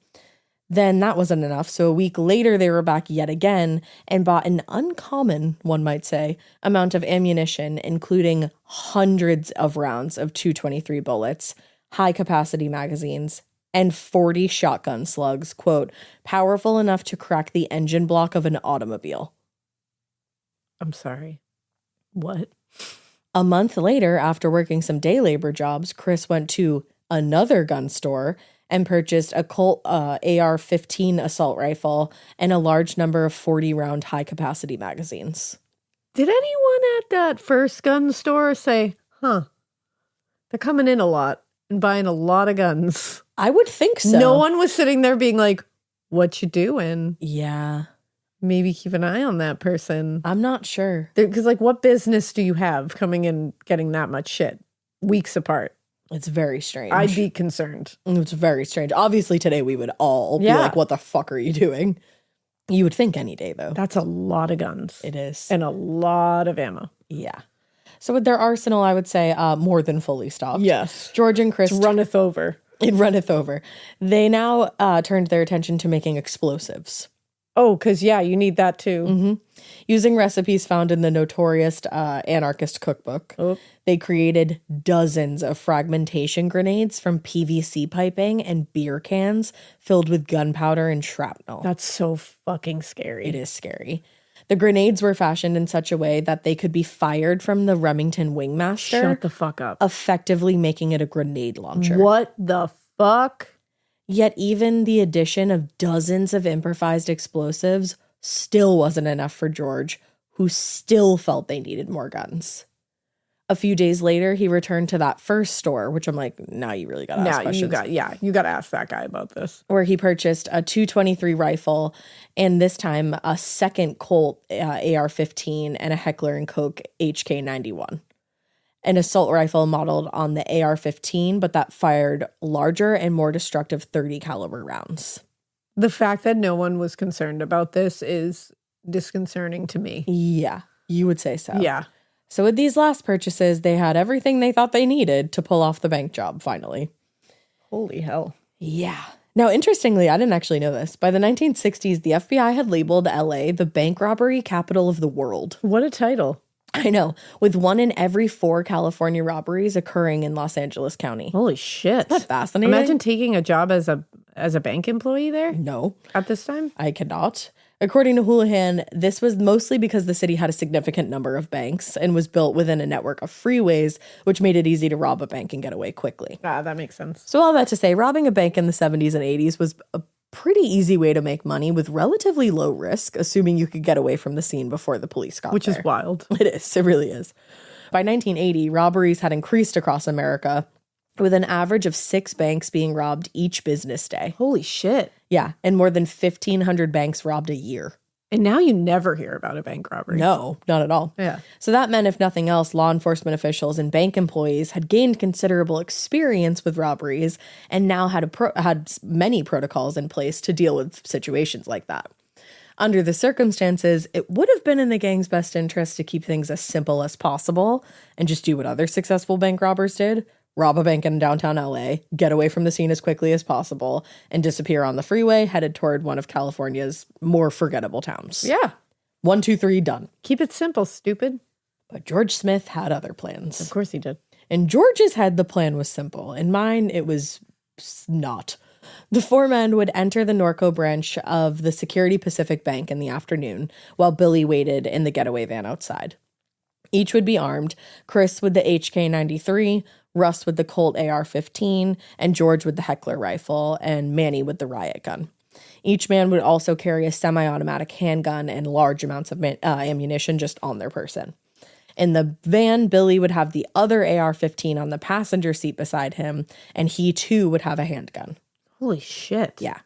S1: Then that wasn't enough, so a week later they were back yet again and bought an uncommon, one might say, amount of ammunition, including hundreds of rounds of .223 bullets, high-capacity magazines, and 40 shotgun slugs, quote, powerful enough to crack the engine block of an automobile.
S2: I'm sorry. What?
S1: A month later, after working some day labor jobs, Chris went to another gun store and purchased a Colt AR-15 assault rifle and a large number of 40-round high-capacity magazines.
S2: Did anyone at that first gun store say, they're coming in a lot and buying a lot of guns?
S1: I would think so.
S2: No one was sitting there being like, what you doing?
S1: Yeah.
S2: Maybe keep an eye on that person.
S1: I'm not sure.
S2: Because, like, what business do you have coming in getting that much shit weeks apart?
S1: It's very strange.
S2: I'd be concerned.
S1: It's very strange. Obviously, today we would all be like, what the fuck are you doing? You would think any day, though.
S2: That's a lot of guns.
S1: It is.
S2: And a lot of ammo.
S1: Yeah. So with their arsenal, I would say more than fully stocked.
S2: Yes.
S1: George and Chris...
S2: It runneth over.
S1: It runneth over. They now turned their attention to making explosives.
S2: Oh, because, you need that too.
S1: Mm-hmm. Using recipes found in the notorious anarchist cookbook, they created dozens of fragmentation grenades from PVC piping and beer cans filled with gunpowder and shrapnel.
S2: That's so fucking scary.
S1: It is scary. The grenades were fashioned in such a way that they could be fired from the Remington Wingmaster.
S2: Shut the fuck up.
S1: Effectively making it a grenade launcher.
S2: What the fuck?
S1: Yet even the addition of dozens of improvised explosives still wasn't enough for George, who still felt they needed more guns. A few days later, he returned to that first store, which I'm like, now you really gotta ask questions.
S2: You gotta ask that guy about this.
S1: Where he purchased a .223 rifle, and this time a second Colt AR-15 and a Heckler & Koch HK91. An assault rifle modeled on the AR-15, but that fired larger and more destructive .30 caliber rounds.
S2: The fact that no one was concerned about this is disconcerting to me.
S1: Yeah, you would say so.
S2: Yeah.
S1: So with these last purchases, they had everything they thought they needed to pull off the bank job, finally.
S2: Holy hell.
S1: Yeah. Now, interestingly, I didn't actually know this. By the 1960s, the FBI had labeled LA the bank robbery capital of the world.
S2: What a title.
S1: I know, with 1 in every 4 California robberies occurring in Los Angeles County.
S2: Holy shit.
S1: Isn't that fascinating?
S2: Imagine taking a job as a bank employee there?
S1: No.
S2: At this time?
S1: I cannot. According to Houlihan, this was mostly because the city had a significant number of banks and was built within a network of freeways, which made it easy to rob a bank and get away quickly.
S2: Ah, that makes sense.
S1: So all that to say, robbing a bank in the 70s and 80s was a pretty easy way to make money with relatively low risk, assuming you could get away from the scene before the police got
S2: Which
S1: there.
S2: is wild.
S1: It is. It really is. By 1980, robberies had increased across America, with an average of 6 banks being robbed each business day.
S2: Holy shit.
S1: Yeah, and more than 1,500 banks robbed a year.
S2: And now you never hear about a bank robbery.
S1: No, not at all.
S2: Yeah.
S1: So that meant, if nothing else, law enforcement officials and bank employees had gained considerable experience with robberies and now had many protocols in place to deal with situations like that. Under the circumstances, it would have been in the gang's best interest to keep things as simple as possible and just do what other successful bank robbers did. Rob a bank in downtown LA, get away from the scene as quickly as possible, and disappear on the freeway headed toward one of California's more forgettable towns.
S2: Yeah.
S1: 1, 2, 3, done.
S2: Keep it simple, stupid.
S1: But George Smith had other plans.
S2: Of course he did.
S1: And George's the plan was simple. In mine, it was not. The 4 men would enter the Norco branch of the Security Pacific Bank in the afternoon, while Billy waited in the getaway van outside. Each would be armed, Chris with the HK-93, Russ with the Colt AR-15, and George with the Heckler rifle, and Manny with the riot gun. Each man would also carry a semi-automatic handgun and large amounts of ammunition just on their person. In the van, Billy would have the other AR-15 on the passenger seat beside him, and he too would have a handgun.
S2: Holy shit.
S1: Yeah.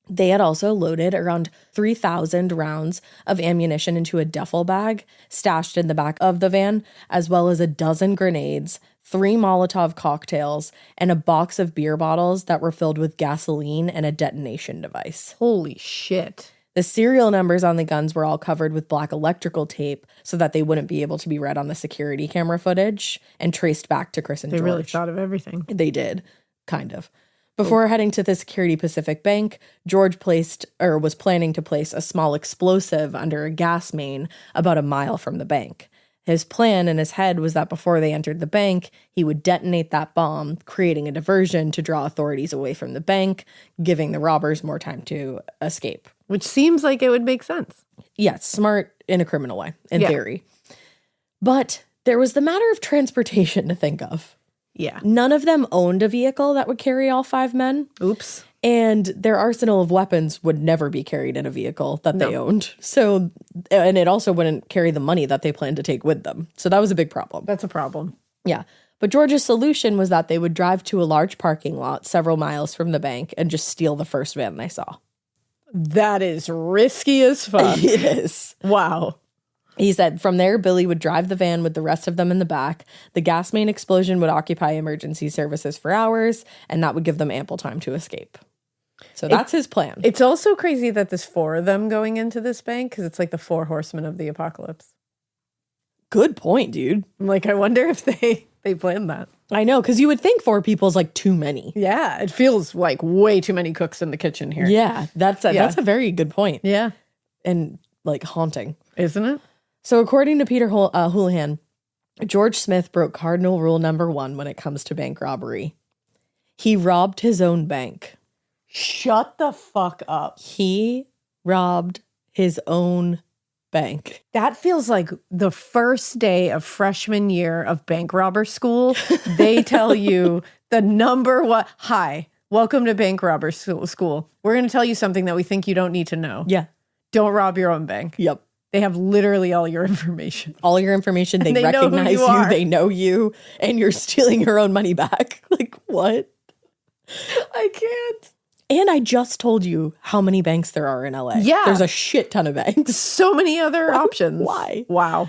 S1: They had also loaded around 3,000 rounds of ammunition into a duffel bag stashed in the back of the van, as well as a dozen grenades, 3 Molotov cocktails, and a box of beer bottles that were filled with gasoline and a detonation device.
S2: Holy shit.
S1: The serial numbers on the guns were all covered with black electrical tape so that they wouldn't be able to be read on the security camera footage and traced back to Chris and George.
S2: They really thought of everything.
S1: They did, kind of. Before heading to the Security Pacific Bank, George was planning to place a small explosive under a gas main about a mile from the bank. His plan in his head was that before they entered the bank, he would detonate that bomb, creating a diversion to draw authorities away from the bank, giving the robbers more time to escape.
S2: Which seems like it would make sense.
S1: Yeah, smart in a criminal way, in theory. But there was the matter of transportation to think of.
S2: Yeah.
S1: None of them owned a vehicle that would carry all 5 men.
S2: Oops.
S1: And their arsenal of weapons would never be carried in a vehicle that they owned. So, and it also wouldn't carry the money that they planned to take with them. So that was a big problem.
S2: That's a problem.
S1: Yeah. But George's solution was that they would drive to a large parking lot several miles from the bank and just steal the first van they saw.
S2: That is risky as fuck.
S1: It is.
S2: Wow.
S1: He said from there, Billy would drive the van with the rest of them in the back. The gas main explosion would occupy emergency services for hours, and that would give them ample time to escape. So that's his plan.
S2: It's also crazy that there's 4 of them going into this bank because it's like the 4 horsemen of the apocalypse.
S1: Good point, dude.
S2: I'm like, I wonder if they planned that.
S1: I know, because you would think 4 people is like too many.
S2: Yeah, it feels like way too many cooks in the kitchen here.
S1: Yeah, that's a very good point.
S2: Yeah.
S1: And like haunting.
S2: Isn't it?
S1: So according to Peter Houlihan, George Smith broke cardinal rule number 1 when it comes to bank robbery. He robbed his own bank.
S2: Shut the fuck up.
S1: He robbed his own bank.
S2: That feels like the first day of freshman year of bank robber school. They tell you the number one. Hi, welcome to bank robber school. We're going to tell you something that we think you don't need to know.
S1: Yeah.
S2: Don't rob your own bank.
S1: Yep.
S2: They have literally all your information.
S1: All your information. They recognize you. They know you. And you're stealing your own money back. Like, what?
S2: I can't.
S1: And I just told you how many banks there are in LA.
S2: Yeah.
S1: There's a shit ton of banks.
S2: So many other options.
S1: Why?
S2: Wow.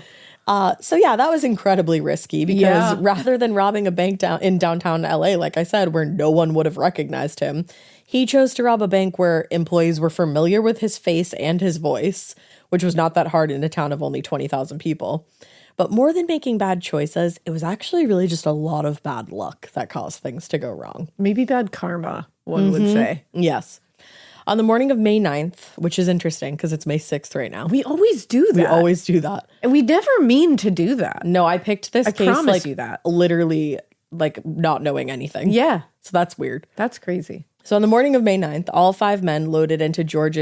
S1: So yeah, that was incredibly risky because rather than robbing a bank in downtown LA, like I said, where no one would have recognized him, he chose to rob a bank where employees were familiar with his face and his voice, which was not that hard in a town of only 20,000 people. But more than making bad choices, it was actually really just a lot of bad luck that caused things to go wrong.
S2: Maybe bad karma, one would say.
S1: Yes. On the morning of May 9th, which is interesting because it's May 6th right now.
S2: We always do that.
S1: We always do that.
S2: And we never mean to do that.
S1: No, I picked this case
S2: promise
S1: like
S2: you that.
S1: Literally like not knowing anything.
S2: Yeah.
S1: So that's weird.
S2: That's crazy.
S1: So on the morning of May 9th, all 5 men loaded into George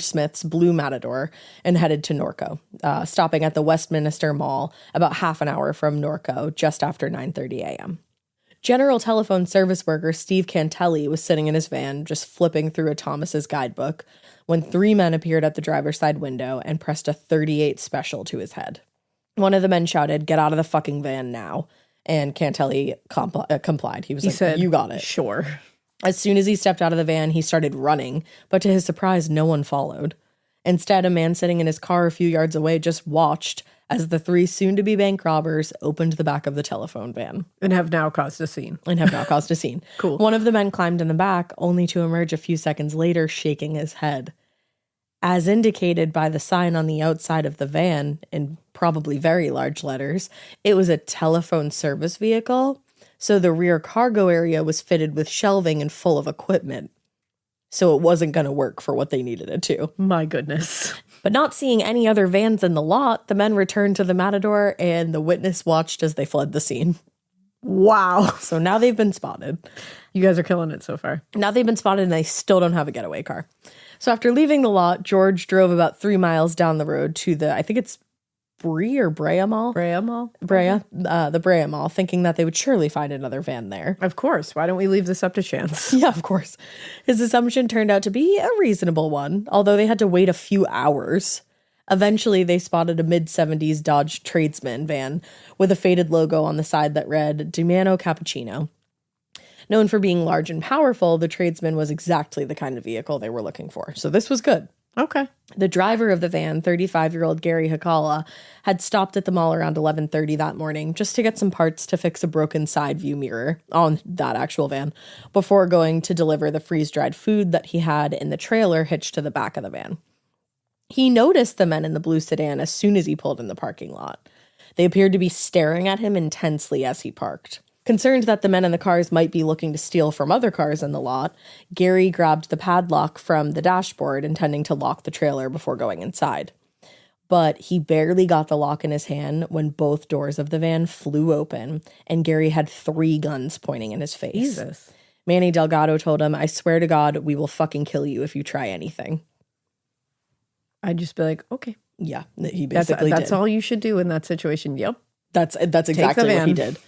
S1: Smith's Blue Matador and headed to Norco, stopping at the Westminster Mall about half an hour from Norco just after 9:30 a.m. General telephone service worker Steve Cantelli was sitting in his van just flipping through a Thomas's guidebook when 3 men appeared at the driver's side window and pressed a .38 special to his head. One of the men shouted, "Get out of the fucking van now." And Cantelli complied. He said, "You got it."
S2: Sure.
S1: As soon as he stepped out of the van, he started running, but to his surprise, no one followed. Instead, a man sitting in his car a few yards away just watched as the 3 soon-to-be bank robbers opened the back of the telephone van.
S2: And have now caused a scene.
S1: Cool. One of the men climbed in the back, only to emerge a few seconds later, shaking his head. As indicated by the sign on the outside of the van, in probably very large letters, it was a telephone service vehicle, so the rear cargo area was fitted with shelving and full of equipment. So it wasn't going to work for what they needed it to.
S2: My goodness.
S1: But not seeing any other vans in the lot, the men returned to the Matador and the witness watched as they fled the scene.
S2: Wow.
S1: So now they've been spotted.
S2: You guys are killing it so far.
S1: Now they've been spotted and they still don't have a getaway car. So after leaving the lot, George drove about 3 miles down the road to the, I think it's Brea Mall?
S2: Brea Mall?
S1: The Brea Mall, thinking that they would surely find another van there.
S2: Of course. Why don't we leave this up to chance?
S1: Yeah, of course. His assumption turned out to be a reasonable one, although they had to wait a few hours. Eventually, they spotted a mid-70s Dodge Tradesman van with a faded logo on the side that read Dumano Cappuccino. Known for being large and powerful, the Tradesman was exactly the kind of vehicle they were looking for. So this was good.
S2: Okay.
S1: The driver of the van, 35-year-old Gary Hakala, had stopped at the mall around 11:30 that morning just to get some parts to fix a broken side view mirror on that actual van before going to deliver the freeze-dried food that he had in the trailer hitched to the back of the van. He noticed the men in the blue sedan as soon as he pulled in the parking lot. They appeared to be staring at him intensely as he parked. Concerned that the men in the cars might be looking to steal from other cars in the lot, Gary grabbed the padlock from the dashboard, intending to lock the trailer before going inside. But he barely got the lock in his hand when both doors of the van flew open, and Gary had 3 guns pointing in his face.
S2: Jesus.
S1: Manny Delgado told him, "I swear to God, we will fucking kill you if you try anything."
S2: I'd just be like, okay.
S1: Yeah, he basically
S2: That's
S1: did.
S2: all you should do in that situation. Yep.
S1: That's exactly what he did.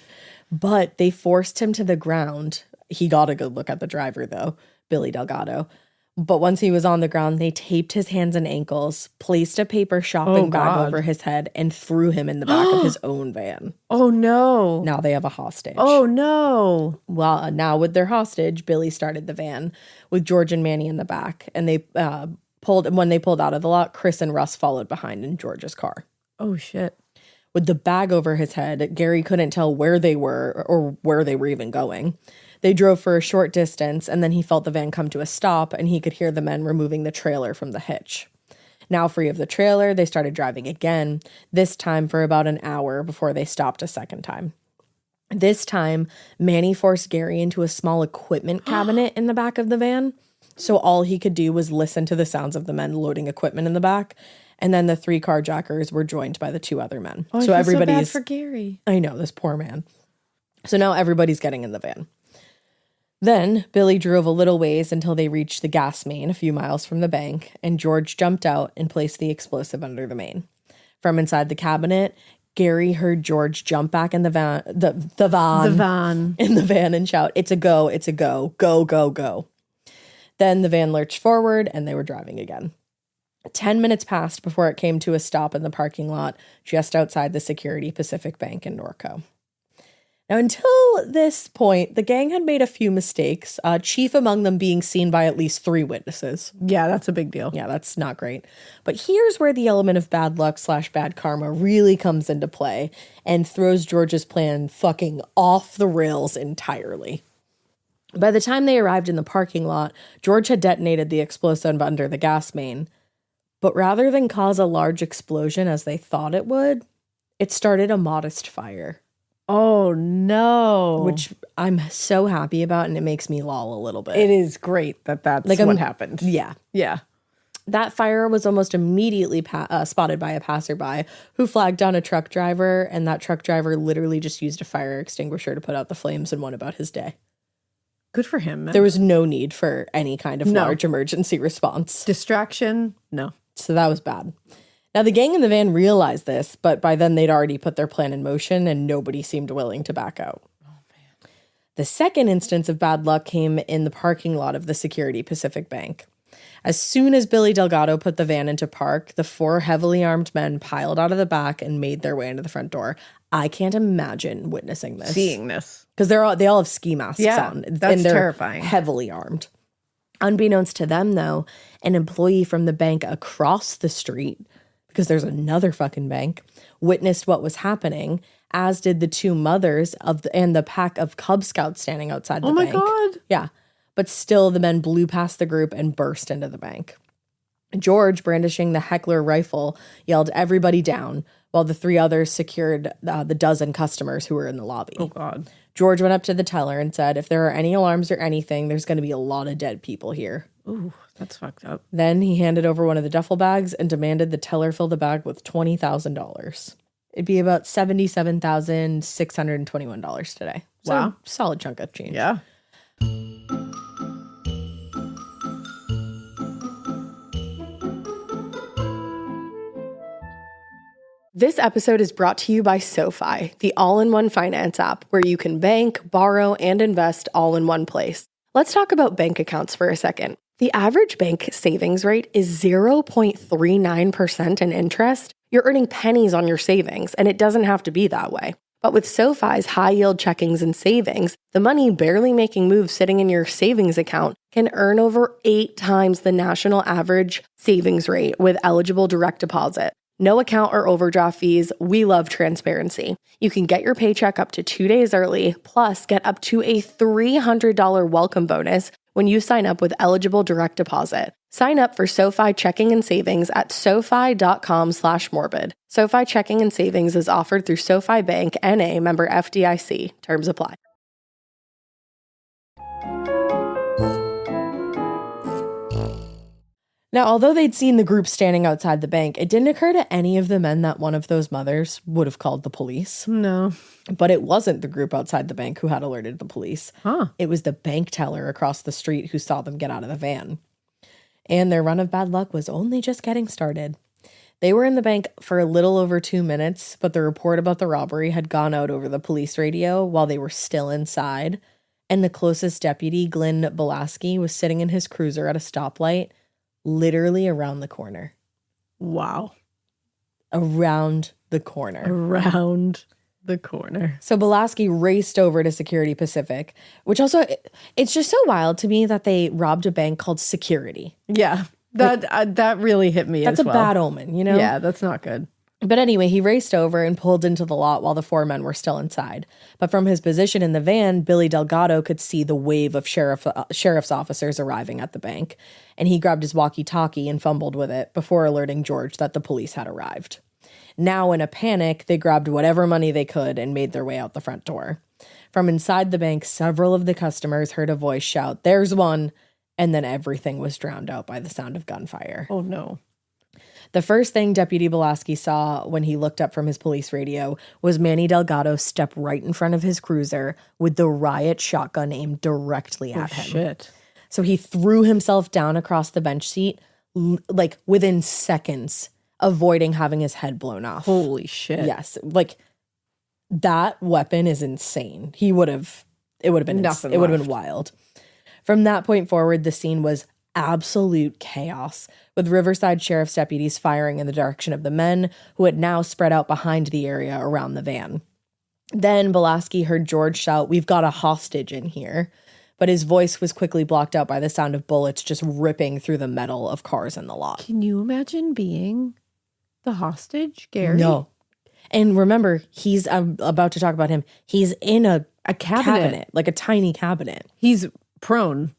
S1: But they forced him to the ground. He got a good look at the driver, though, Billy Delgado. But once he was on the ground, they taped his hands and ankles, placed a paper shopping bag over his head, and threw him in the back of his own van.
S2: Oh, no.
S1: Now they have a hostage.
S2: Oh, no.
S1: Well, now with their hostage, Billy started the van with George and Manny in the back. And when they pulled out of the lot, Chris and Russ followed behind in George's car.
S2: Oh, shit.
S1: With the bag over his head, Gary couldn't tell where they were or where they were even going. They drove for a short distance, and then he felt the van come to a stop, and he could hear the men removing the trailer from the hitch. Now free of the trailer, they started driving again, this time for about an hour before they stopped a second time. This time, Manny forced Gary into a small equipment cabinet in the back of the van, so all he could do was listen to the sounds of the men loading equipment in the back. And then the 3 carjackers were joined by the 2 other men.
S2: Oh, so everybody's so bad for Gary.
S1: I know, this poor man. So now everybody's getting in the van. Then Billy drove a little ways until they reached the gas main a few miles from the bank, and George jumped out and placed the explosive under the main. From inside the cabinet, Gary heard George jump back in the van and shout, "It's a go, go, go, go." Then the van lurched forward and they were driving again. 10 minutes passed before it came to a stop in the parking lot just outside the Security Pacific Bank in Norco. Now, until this point, the gang had made a few mistakes, chief among them being seen by at least 3 witnesses.
S2: Yeah, that's a big deal.
S1: Yeah, that's not great. But here's where the element of bad luck / bad karma really comes into play and throws George's plan fucking off the rails entirely. By the time they arrived in the parking lot, George had detonated the explosive under the gas main. But rather than cause a large explosion as they thought it would, it started a modest fire.
S2: Oh, no.
S1: Which I'm so happy about, and it makes me loll a little bit.
S2: It is great that that's what happened.
S1: Yeah.
S2: Yeah.
S1: That fire was almost immediately spotted by a passerby who flagged down a truck driver, and that truck driver literally just used a fire extinguisher to put out the flames and went about his day.
S2: Good for him, man.
S1: There was no need for any kind of large emergency response.
S2: Distraction? No.
S1: So that was bad. Now, the gang in the van realized this, but by then they'd already put their plan in motion and nobody seemed willing to back out. Oh, man. The second instance of bad luck came in the parking lot of the Security Pacific Bank. As soon as Billy Delgado put the van into park, the 4 heavily armed men piled out of the back and made their way into the front door. I can't imagine witnessing this.
S2: Seeing this.
S1: Because they all have ski masks on.
S2: That's
S1: and they're
S2: terrifying.
S1: Heavily armed. Unbeknownst to them, though, an employee from the bank across the street, because there's another fucking bank, witnessed what was happening, as did the 2 mothers and the pack of Cub Scouts standing outside the bank.
S2: Oh my God.
S1: Yeah. But still, the men blew past the group and burst into the bank. George, brandishing the Heckler rifle, yelled everybody down, while the 3 others secured the dozen customers who were in the lobby.
S2: Oh, God.
S1: George went up to the teller and said, if there are any alarms or anything, there's going to be a lot of dead people here.
S2: Ooh, that's fucked up.
S1: Then he handed over one of the duffel bags and demanded the teller fill the bag with $20,000. It'd be about $77,621 today.
S2: Wow.
S1: So, solid chunk of change.
S2: Yeah.
S1: This episode is brought to you by SoFi, the all-in-one finance app where you can bank, borrow, and invest all in one place. Let's talk about bank accounts for a second. The average bank savings rate is 0.39% in interest. You're earning pennies on your savings, and it doesn't have to be that way. But with SoFi's high-yield checkings and savings, the money barely making moves sitting in your savings account can earn over 8 times the national average savings rate with eligible direct deposit. No account or overdraft fees. We love transparency. You can get your paycheck up to 2 days early, plus get up to a $300 welcome bonus when you sign up with eligible direct deposit. Sign up for SoFi checking and savings at SoFi.com/morbid. SoFi checking and savings is offered through SoFi Bank, N.A., member FDIC. Terms apply. Now, although they'd seen the group standing outside the bank, it didn't occur to any of the men that one of those mothers would have called the police.
S2: No.
S1: But it wasn't the group outside the bank who had alerted the police.
S2: Huh.
S1: It was the bank teller across the street who saw them get out of the van. And their run of bad luck was only just getting started. They were in the bank for a little over 2 minutes, but the report about the robbery had gone out over the police radio while they were still inside. And the closest deputy, Glenn Belaski, was sitting in his cruiser at a stoplight, literally around the corner.
S2: Wow.
S1: Around the corner.
S2: Around the corner.
S1: So Belaski raced over to Security Pacific, which also, it's just so wild to me that they robbed a bank called Security.
S2: Yeah. That really hit me as well.
S1: That's a bad omen, you know?
S2: Yeah, that's not good.
S1: But anyway, he raced over and pulled into the lot while the 4 men were still inside. But from his position in the van, Billy Delgado could see the wave of sheriff's officers arriving at the bank. And he grabbed his walkie-talkie and fumbled with it before alerting George that the police had arrived. Now, in a panic, they grabbed whatever money they could and made their way out the front door. From inside the bank, several of the customers heard a voice shout, "There's one," and then everything was drowned out by the sound of gunfire.
S2: Oh, no.
S1: The first thing Deputy Belaski saw when he looked up from his police radio was Manny Delgado step right in front of his cruiser with the riot shotgun aimed directly at him.
S2: Shit.
S1: So he threw himself down across the bench seat, like within seconds, avoiding having his head blown off.
S2: Holy shit.
S1: Yes. Like, that weapon is insane. It would have been wild. From that point forward, the scene was absolute chaos, with Riverside Sheriff's deputies firing in the direction of the men who had now spread out behind the area around the van. Then Belaski heard George shout, "We've got a hostage in here," but his voice was quickly blocked out by the sound of bullets just ripping through the metal of cars in the lot.
S2: Can you imagine being the hostage, Gary?
S1: No. And remember, he's about to talk about him. He's in a cabinet, like a tiny cabinet.
S2: He's prone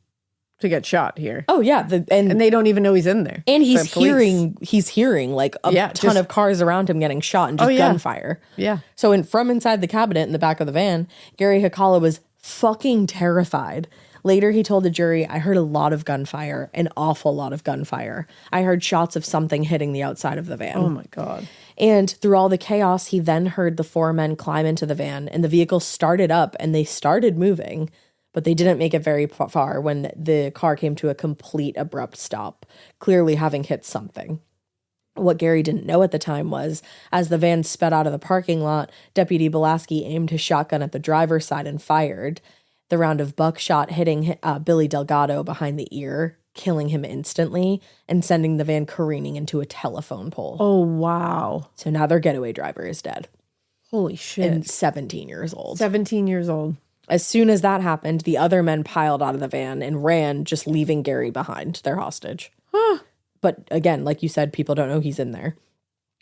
S2: to get shot here.
S1: Oh yeah,
S2: and they don't even know he's in there.
S1: And he's hearing like a ton of cars around him getting shot and just gunfire.
S2: Yeah.
S1: So from inside the cabinet in the back of the van, Gary Hikala was fucking terrified. Later, he told the jury, "I heard a lot of gunfire, an awful lot of gunfire. I heard shots of something hitting the outside of the van."
S2: Oh my God.
S1: And through all the chaos, he then heard the 4 men climb into the van, and the vehicle started up and they started moving. But they didn't make it very far when the car came to a complete abrupt stop, clearly having hit something. What Gary didn't know at the time was, as the van sped out of the parking lot, Deputy Belaski aimed his shotgun at the driver's side and fired. the round of buckshot hitting Billy Delgado behind the ear, killing him instantly, and sending the van careening into a telephone pole.
S2: Oh, wow.
S1: So now their getaway driver is dead.
S2: Holy shit.
S1: And 17 years old.
S2: 17 years old.
S1: As soon as that happened, the other men piled out of the van and ran, just leaving Gary behind, their hostage.
S2: Huh.
S1: But again, like you said, people don't know he's in there.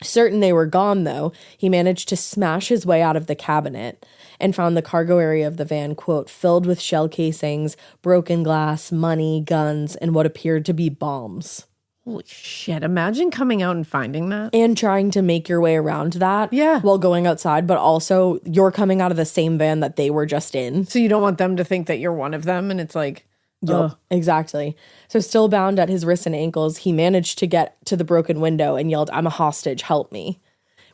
S1: Certain they were gone, though, he managed to smash his way out of the cabinet and found the cargo area of the van, quote, filled with shell casings, broken glass, money, guns, and what appeared to be bombs.
S2: Holy shit. Imagine coming out and finding that.
S1: And trying to make your way around that while going outside, but also you're coming out of the same van that they were just in.
S2: So you don't want them to think that you're one of them, and it's like...
S1: Yep, exactly. So still bound at his wrists and ankles, he managed to get to the broken window and yelled, "I'm a hostage, help me."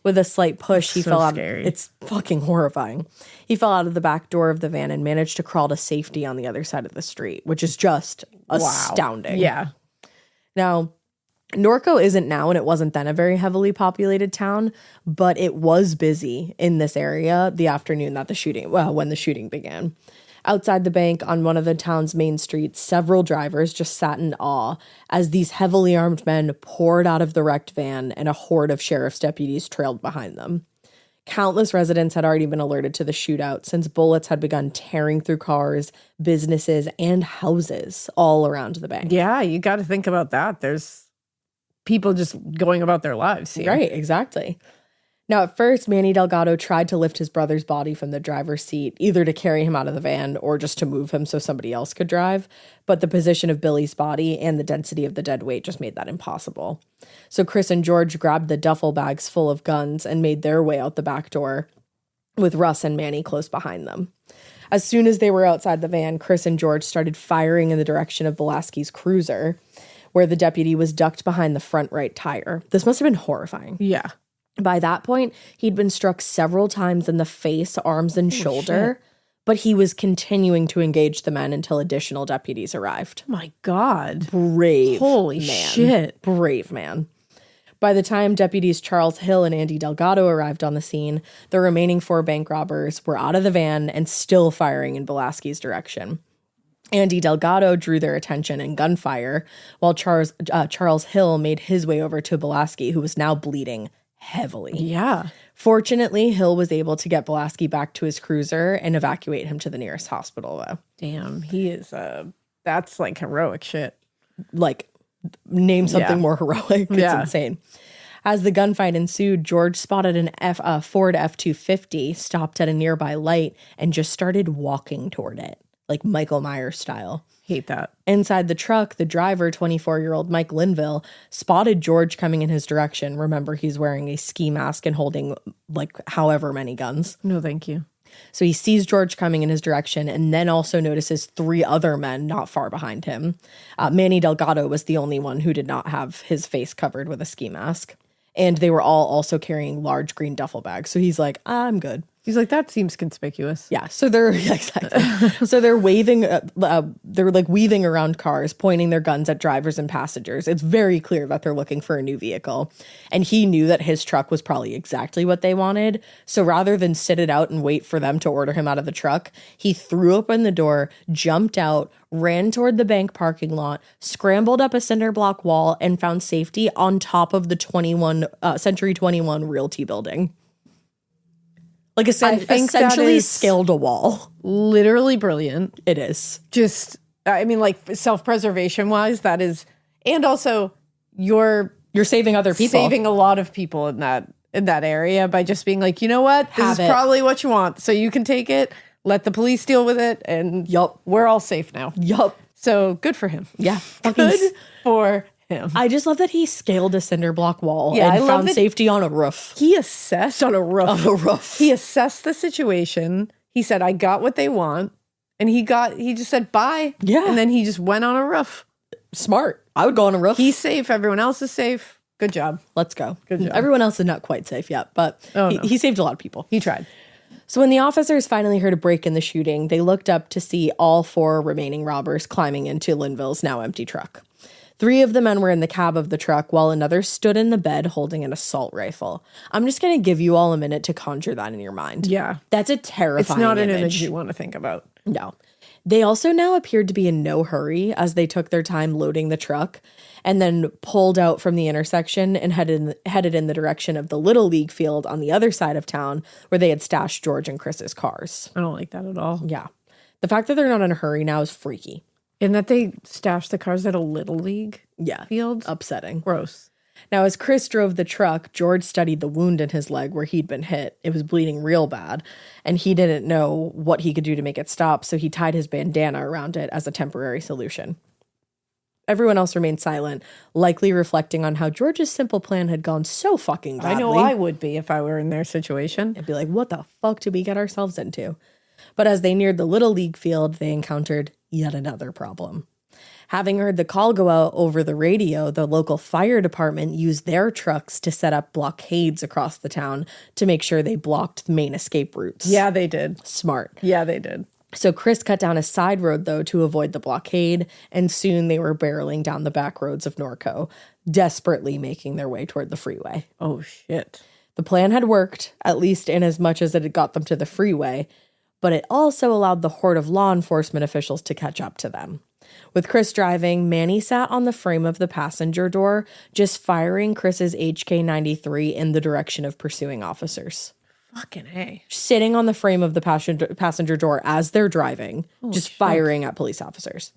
S1: With a slight push, he fell out. It's fucking horrifying. He fell out of the back door of the van and managed to crawl to safety on the other side of the street, which is just astounding.
S2: Yeah.
S1: Now, Norco isn't now, and it wasn't then, a very heavily populated town, but it was busy in this area the afternoon that when the shooting began. Outside the bank on one of the town's main streets, several drivers just sat in awe as these heavily armed men poured out of the wrecked van and a horde of sheriff's deputies trailed behind them. Countless residents had already been alerted to the shootout since bullets had begun tearing through cars, businesses, and houses all around the bank.
S2: Yeah, you got to think about that. There's people just going about their lives here.
S1: Right, exactly. Now, at first, Manny Delgado tried to lift his brother's body from the driver's seat, either to carry him out of the van or just to move him so somebody else could drive. But the position of Billy's body and the density of the dead weight just made that impossible. So Chris and George grabbed the duffel bags full of guns and made their way out the back door, with Russ and Manny close behind them. As soon as they were outside the van, Chris and George started firing in the direction of Belaski's cruiser, where the deputy was ducked behind the front right tire. This must have been horrifying.
S2: Yeah.
S1: By that point, he'd been struck several times in the face, arms, and shoulder, but he was continuing to engage the men until additional deputies arrived.
S2: My God.
S1: Brave
S2: Holy
S1: man.
S2: shit.
S1: Brave man. By the time deputies Charles Hill and Andy Delgado arrived on the scene, the remaining 4 bank robbers were out of the van and still firing in Belaski's direction. Andy Delgado drew their attention and gunfire, while Charles Hill made his way over to Belaski, who was now bleeding heavily.
S2: Yeah.
S1: Fortunately, Hill was able to get Belaski back to his cruiser and evacuate him to the nearest hospital, though.
S2: Damn, he is, that's like heroic shit.
S1: Like, name something more heroic. It's insane. As the gunfight ensued, George spotted a Ford F-250 stopped at a nearby light and just started walking toward it, like Michael Myers style.
S2: Hate that.
S1: Inside the truck, the driver, 24-year-old Mike Linville, spotted George coming in his direction. Remember, he's wearing a ski mask and holding, like, however many guns.
S2: No, thank you.
S1: So he sees George coming in his direction and then also notices 3 other men not far behind him. Manny Delgado was the only one who did not have his face covered with a ski mask. And they were all also carrying large green duffel bags. So he's like, I'm good.
S2: He's like, that seems conspicuous.
S1: Yeah. So they're so they're waving, they're like weaving around cars, pointing their guns at drivers and passengers. It's very clear that they're looking for a new vehicle. And he knew that his truck was probably exactly what they wanted. So rather than sit it out and wait for them to order him out of the truck, he threw open the door, jumped out, ran toward the bank parking lot, scrambled up a cinder block wall, and found safety on top of the Century 21 Realty building. Like essentially scaled a wall.
S2: Literally brilliant.
S1: It is.
S2: Just, I mean, like self-preservation wise, that is, and also you're
S1: saving other people.
S2: Saving a lot of people in that area by just being like, you know what? This is probably what you want. So you can take it, let the police deal with it, and we're all safe now.
S1: Yup.
S2: So good for him.
S1: Yeah.
S2: Good for him.
S1: I just love that he scaled a cinder block wall and found safety on a roof.
S2: He assessed on a roof. He assessed the situation. He said, I got what they want. And he just said, bye. Yeah. And then he just went on a roof.
S1: Smart. I would go on a roof.
S2: He's safe. Everyone else is safe. Good job.
S1: Let's go.
S2: Good job.
S1: Everyone else is not quite safe yet, but he saved a lot of people.
S2: He tried.
S1: So when the officers finally heard a break in the shooting, they looked up to see all 4 remaining robbers climbing into Linville's now empty truck. 3 of the men were in the cab of the truck, while another stood in the bed holding an assault rifle. I'm just going to give you all a minute to conjure that in your mind.
S2: Yeah.
S1: That's a terrifying
S2: image. It's not an image you want to think about.
S1: No. They also now appeared to be in no hurry as they took their time loading the truck and then pulled out from the intersection and headed in the direction of the Little League field on the other side of town where they had stashed George and Chris's cars.
S2: I don't like that at all.
S1: Yeah. The fact that they're not in a hurry now is freaky.
S2: And that they stashed the cars at a Little League field?
S1: Upsetting.
S2: Gross.
S1: Now, as Chris drove the truck, George studied the wound in his leg where he'd been hit. It was bleeding real bad, and he didn't know what he could do to make it stop, so he tied his bandana around it as a temporary solution. Everyone else remained silent, likely reflecting on how George's simple plan had gone so fucking badly.
S2: I know I would be if I were in their situation.
S1: I'd be like, what the fuck did we get ourselves into? But as they neared the Little League field, they encountered yet another problem. Having heard the call go out over the radio, the local fire department used their trucks to set up blockades across the town to make sure they blocked the main escape routes.
S2: Yeah, they did.
S1: Smart.
S2: Yeah, they did.
S1: So Chris cut down a side road, though, to avoid the blockade, and soon they were barreling down the back roads of Norco, desperately making their way toward the freeway.
S2: Oh, shit.
S1: The plan had worked, at least in as much as it had got them to the freeway, but it also allowed the horde of law enforcement officials to catch up to them. With Chris driving, Manny sat on the frame of the passenger door, just firing Chris's HK-93 in the direction of pursuing officers.
S2: Fucking A.
S1: Sitting on the frame of the passenger door as they're driving, just firing at police officers.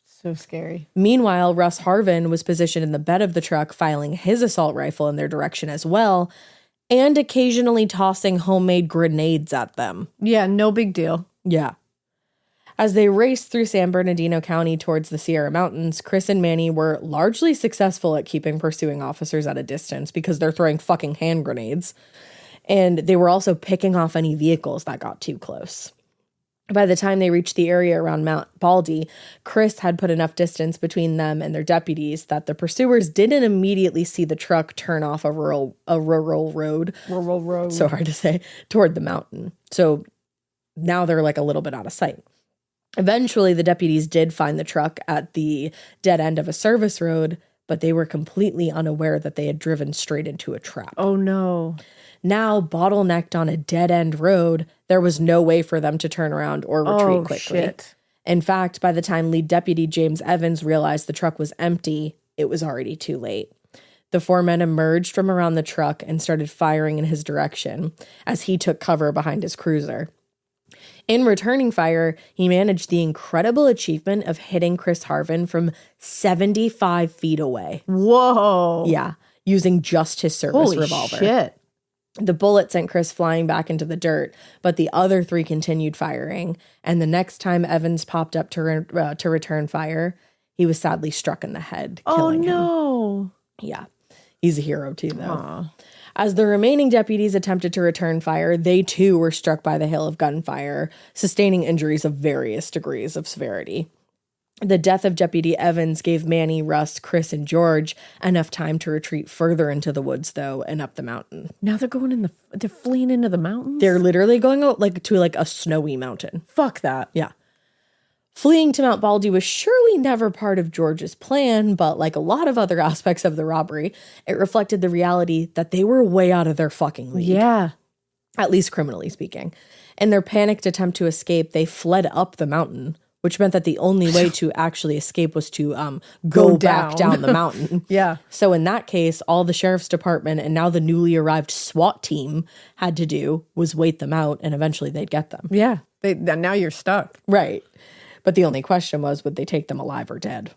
S2: So scary.
S1: Meanwhile, Russ Harvin was positioned in the bed of the truck, filing his assault rifle in their direction as well, and occasionally tossing homemade grenades at them.
S2: Yeah, no big deal.
S1: Yeah. As they raced through San Bernardino County towards the Sierra Mountains, Chris and Manny were largely successful at keeping pursuing officers at a distance because they're throwing fucking hand grenades. And they were also picking off any vehicles that got too close. By the time they reached the area around Mount Baldy, Chris had put enough distance between them and their deputies that the pursuers didn't immediately see the truck turn off a rural road.
S2: Rural road.
S1: So hard to say, toward the mountain. So now they're like a little bit out of sight. Eventually, the deputies did find the truck at the dead end of a service road, but they were completely unaware that they had driven straight into a trap.
S2: Oh, no.
S1: Now, bottlenecked on a dead-end road, there was no way for them to turn around or retreat quickly.
S2: Shit.
S1: In fact, by the time lead deputy James Evans realized the truck was empty, it was already too late. The four men emerged from around the truck and started firing in his direction as he took cover behind his cruiser. In returning fire, he managed the incredible achievement of hitting Chris Harvin from 75 feet away.
S2: Whoa.
S1: Yeah, using just his service revolver.
S2: Shit.
S1: The bullet sent Chris flying back into the dirt, but the other three continued firing, and the next time Evans popped up to return fire, he was sadly struck in the head, killing him.
S2: Oh, no.
S1: Yeah, he's a hero too, though.
S2: Aww.
S1: As the remaining deputies attempted to return fire, they too were struck by the hail of gunfire, sustaining injuries of various degrees of severity. The death of Deputy Evans gave Manny, Russ, Chris, and George enough time to retreat further into the woods, though, and up the mountain.
S2: Now they're fleeing into the mountains?
S1: They're literally going out to a snowy mountain.
S2: Fuck that.
S1: Yeah. Fleeing to Mount Baldy was surely never part of George's plan, but like a lot of other aspects of the robbery, it reflected the reality that they were way out of their fucking league.
S2: Yeah.
S1: At least criminally speaking. In their panicked attempt to escape, they fled up the mountain, which meant that the only way to actually escape was to go back down the mountain.
S2: Yeah.
S1: So in that case, all the sheriff's department and now the newly arrived SWAT team had to do was wait them out, and eventually they'd get them.
S2: Yeah. Now you're stuck.
S1: Right. But the only question was, would they take them alive or dead?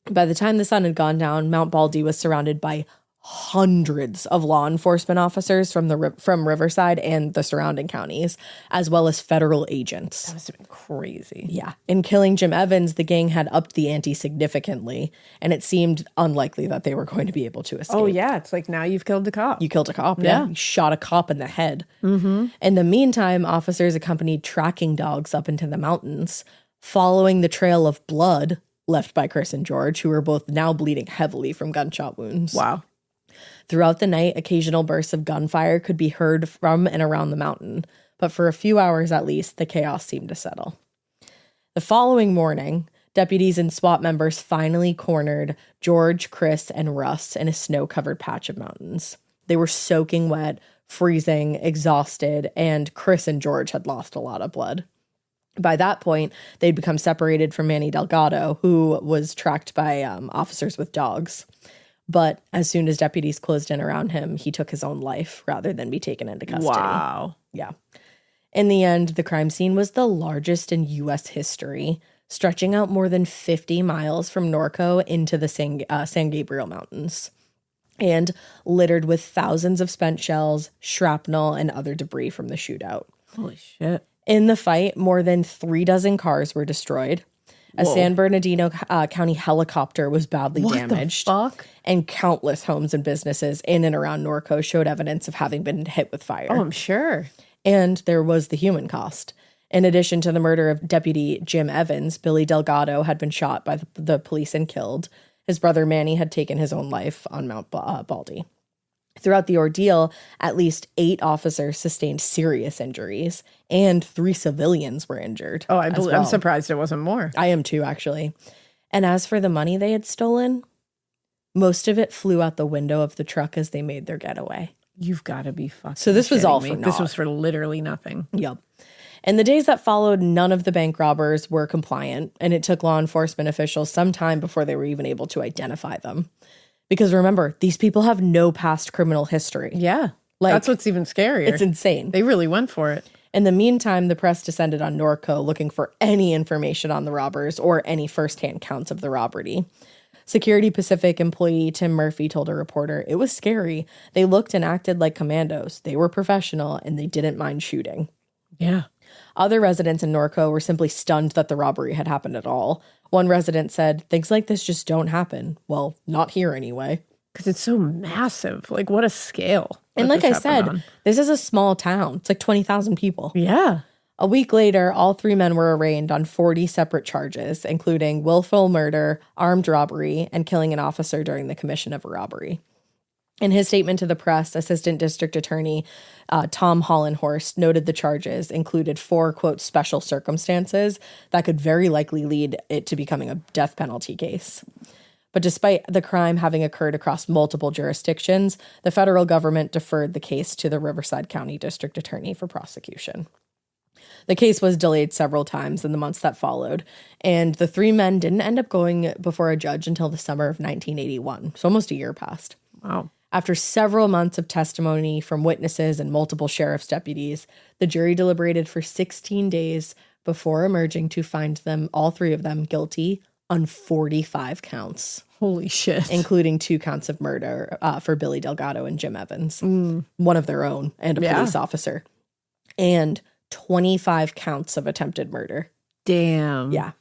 S1: By the time the sun had gone down, Mount Baldy was surrounded by hundreds of law enforcement officers from Riverside and the surrounding counties, as well as federal agents.
S2: That must have been crazy.
S1: Yeah. In killing Jim Evans, the gang had upped the ante significantly, and it seemed unlikely that they were going to be able to escape.
S2: Oh, yeah. It's like now you've killed the cop.
S1: You killed a cop, yeah. You shot a cop in the head. Mm-hmm. In the meantime, officers accompanied tracking dogs up into the mountains, following the trail of blood left by Chris and George, who were both now bleeding heavily from gunshot wounds.
S2: Wow.
S1: Throughout the night, occasional bursts of gunfire could be heard from and around the mountain, but for a few hours at least, the chaos seemed to settle. The following morning, deputies and SWAT members finally cornered George, Chris, and Russ in a snow-covered patch of mountains. They were soaking wet, freezing, exhausted, and Chris and George had lost a lot of blood. By that point, they'd become separated from Manny Delgado, who was tracked by officers with dogs. But as soon as deputies closed in around him, he took his own life rather than be taken into custody.
S2: Wow.
S1: Yeah. In the end, the crime scene was the largest in U.S. history, stretching out more than 50 miles from Norco into the San Gabriel Mountains, and littered with thousands of spent shells, shrapnel, and other debris from the shootout.
S2: Holy shit.
S1: In the fight, more than 36 cars were destroyed. A San Bernardino County helicopter was badly damaged.
S2: What the fuck?
S1: And countless homes and businesses in and around Norco showed evidence of having been hit with fire.
S2: Oh, I'm sure.
S1: And there was the human cost. In addition to the murder of Deputy Jim Evans, Billy Delgado had been shot by the police and killed. His brother Manny had taken his own life on Mount Baldy. Throughout the ordeal, at least 8 officers sustained serious injuries, and 3 civilians were injured.
S2: Oh, I'm surprised it wasn't more.
S1: I am too, actually. And as for the money they had stolen, most of it flew out the window of the truck as they made their getaway.
S2: You've got to be fucking
S1: So this was all for
S2: naught. This was for literally nothing.
S1: Yep. In the days that followed, none of the bank robbers were compliant, and it took law enforcement officials some time before they were even able to identify them. Because remember, these people have no past criminal history.
S2: Yeah. That's what's even scarier.
S1: It's insane.
S2: They really went for it.
S1: In the meantime, the press descended on Norco looking for any information on the robbers or any firsthand counts of the robbery. Security Pacific employee Tim Murphy told a reporter, "It was scary. They looked and acted like commandos. They were professional and they didn't mind shooting."
S2: Yeah.
S1: Other residents in Norco were simply stunned that the robbery had happened at all. One resident said, "Things like this just don't happen. Well, not here anyway."
S2: Because it's so massive. Like, what a scale.
S1: And like I said, this is a small town. It's like 20,000 people.
S2: Yeah.
S1: A week later, all 3 men were arraigned on 40 separate charges, including willful murder, armed robbery, and killing an officer during the commission of a robbery. In his statement to the press, Assistant District Attorney Tom Hollenhorst noted the charges included 4, quote, special circumstances that could very likely lead it to becoming a death penalty case. But despite the crime having occurred across multiple jurisdictions, the federal government deferred the case to the Riverside County District Attorney for prosecution. The case was delayed several times in the months that followed, and the 3 men didn't end up going before a judge until the summer of 1981, so almost a year passed.
S2: Wow.
S1: After several months of testimony from witnesses and multiple sheriff's deputies, the jury deliberated for 16 days before emerging to find them, all 3 of them, guilty on 45 counts.
S2: Holy shit.
S1: Including 2 counts of murder for Billy Delgado and Jim Evans, one of their own, and a police officer, and 25 counts of attempted murder.
S2: Damn.
S1: Yeah.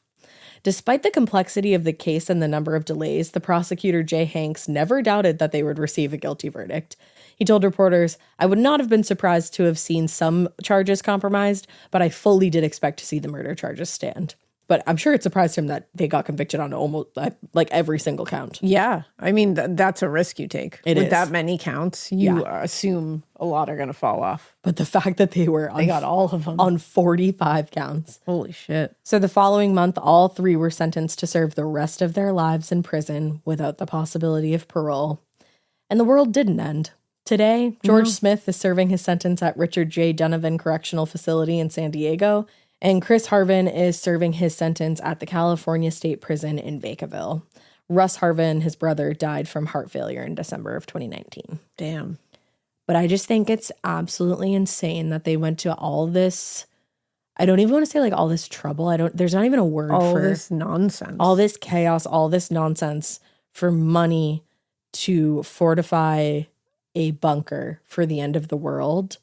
S1: Despite the complexity of the case and the number of delays, the prosecutor, Jay Hanks, never doubted that they would receive a guilty verdict. He told reporters, "I would not have been surprised to have seen some charges compromised, but I fully did expect to see the murder charges stand." But I'm sure it surprised him that they got convicted on almost like every single count.
S2: Yeah. I mean, that's a risk you take. With that many counts, you assume a lot are going to fall off.
S1: But the fact that they got all of them on 45 counts.
S2: Holy shit.
S1: So the following month, all 3 were sentenced to serve the rest of their lives in prison without the possibility of parole. And the world didn't end. Today, George Smith is serving his sentence at Richard J. Donovan Correctional Facility in San Diego, and Chris Harvin is serving his sentence at the California State Prison in Vacaville. Russ Harvin, his brother, died from heart failure in December of 2019.
S2: Damn.
S1: But I just think it's absolutely insane that they went to all this. I don't even want to say like all this trouble. There's not even a word for
S2: all this nonsense.
S1: All this chaos, all this nonsense for money to fortify a bunker for the end of the world.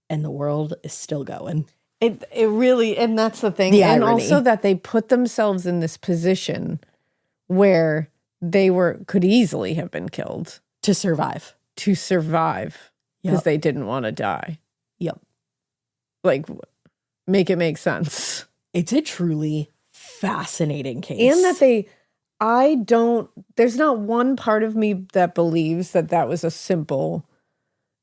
S1: And the world is still going.
S2: It really, and that's the thing. And also that they put themselves in this position where they could easily have been killed.
S1: To survive.
S2: Because they didn't want to die.
S1: Yep.
S2: Like, make it make sense.
S1: It's a truly fascinating case.
S2: And that there's not one part of me that believes that was a simple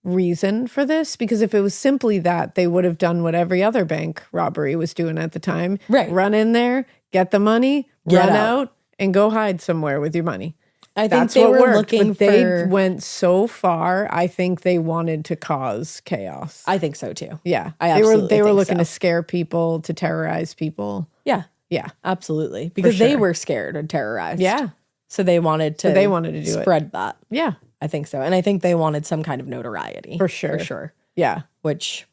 S2: reason for this, because if it was simply that, they would have done what every other bank robbery was doing at the time.
S1: Right.
S2: Run in there, get the money, run out, and go hide somewhere with your money.
S1: I think they were looking for...
S2: They went so far, I think they wanted to cause chaos.
S1: I think so, too.
S2: Yeah.
S1: I absolutely
S2: They were looking to scare people, to terrorize people.
S1: Yeah.
S2: Yeah.
S1: Absolutely. Because they were scared and terrorized.
S2: Yeah.
S1: So they wanted to, spread that.
S2: Yeah.
S1: I think so. And I think they wanted some kind of notoriety.
S2: For sure.
S1: For sure.
S2: Yeah.
S1: Which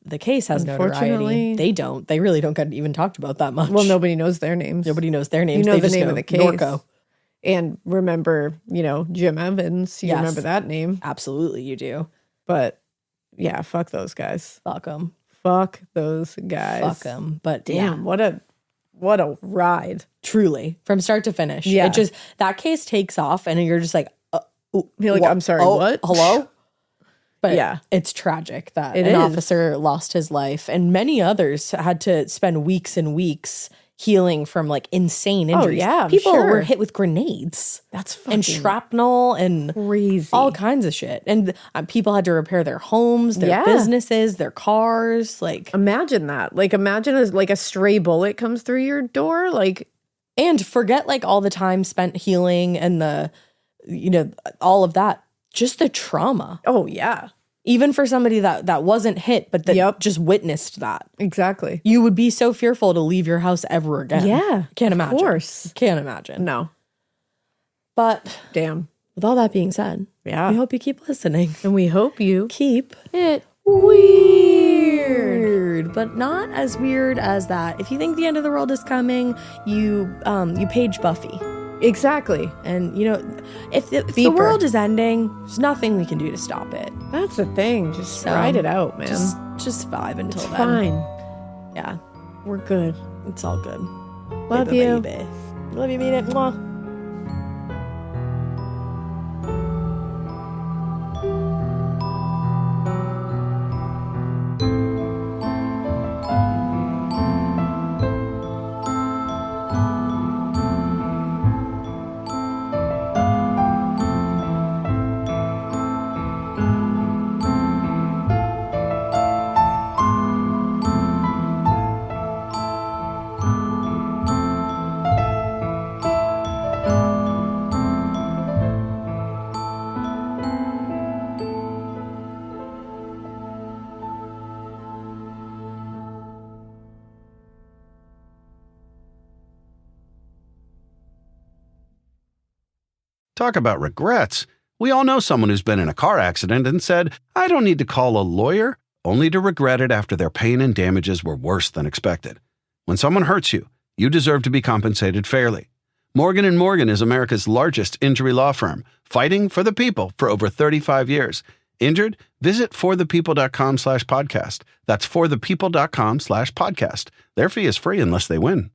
S1: the case has notoriety. They don't. They really don't get even talked about that much.
S2: Well, nobody knows their names.
S1: Nobody knows their names.
S2: You know
S1: they
S2: the
S1: just
S2: name
S1: know
S2: of the case.
S1: Norco.
S2: And remember, Jim Evans. You remember that name.
S1: Absolutely, you do.
S2: But yeah, fuck those guys.
S1: Fuck them.
S2: Fuck those guys.
S1: Fuck them. But
S2: damn, what a ride.
S1: Truly, from start to finish.
S2: Yeah.
S1: It just, that case takes off and you're just like,
S2: you're like, I'm sorry, what?
S1: Hello? But
S2: yeah,
S1: it's tragic that an officer lost his life, and many others had to spend weeks and weeks healing from like insane injuries.
S2: Oh, yeah,
S1: people were hit with grenades.
S2: That's fucking
S1: and shrapnel and
S2: crazy,
S1: all kinds of shit. And people had to repair their homes, their businesses, their cars. Like,
S2: imagine that. Like, imagine as like a stray bullet comes through your door. Like,
S1: and forget like all the time spent healing and the, all of that. Just the trauma.
S2: Oh yeah.
S1: Even for somebody that wasn't hit, but that just witnessed that.
S2: Exactly.
S1: You would be so fearful to leave your house ever again.
S2: Yeah.
S1: Can't imagine.
S2: Of course.
S1: Can't imagine.
S2: No.
S1: But
S2: damn.
S1: With all that being said, we hope you keep listening.
S2: And we hope you
S1: keep it weird. But not as weird as that. If you think the end of the world is coming, you page Buffy.
S2: Exactly.
S1: And, if the world is ending, there's nothing we can do to stop it.
S2: That's the thing. Just ride it out, man.
S1: Just vibe until then.
S2: Fine.
S1: Yeah.
S2: We're good.
S1: It's all good.
S2: Love you.
S1: Baby. Love you, mean it. Mwah.
S3: Talk about regrets. We all know someone who's been in a car accident and said, I don't need to call a lawyer, only to regret it after their pain and damages were worse than expected. When someone hurts you, you deserve to be compensated fairly. Morgan & Morgan is America's largest injury law firm, fighting for the people for over 35 years. Injured? Visit forthepeople.com/podcast. That's forthepeople.com/podcast. Their fee is free unless they win.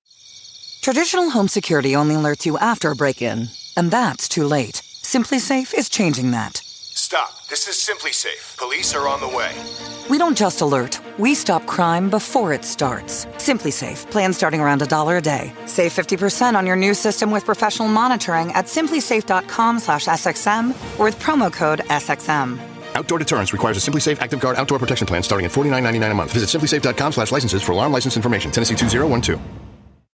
S4: Traditional home security only alerts you after a break-in, and that's too late. SimpliSafe is changing that.
S5: Stop. This is SimpliSafe. Police are on the way.
S4: We don't just alert, we stop crime before it starts. SimpliSafe, plan starting around $1 a day. Save 50% on your new system with professional monitoring at simplisafe.com/SXM or with promo code SXM.
S5: Outdoor deterrence requires a SimpliSafe Active Guard outdoor protection plan starting at $49.99 a month. Visit simplisafe.com/licenses for alarm license information. Tennessee 2012.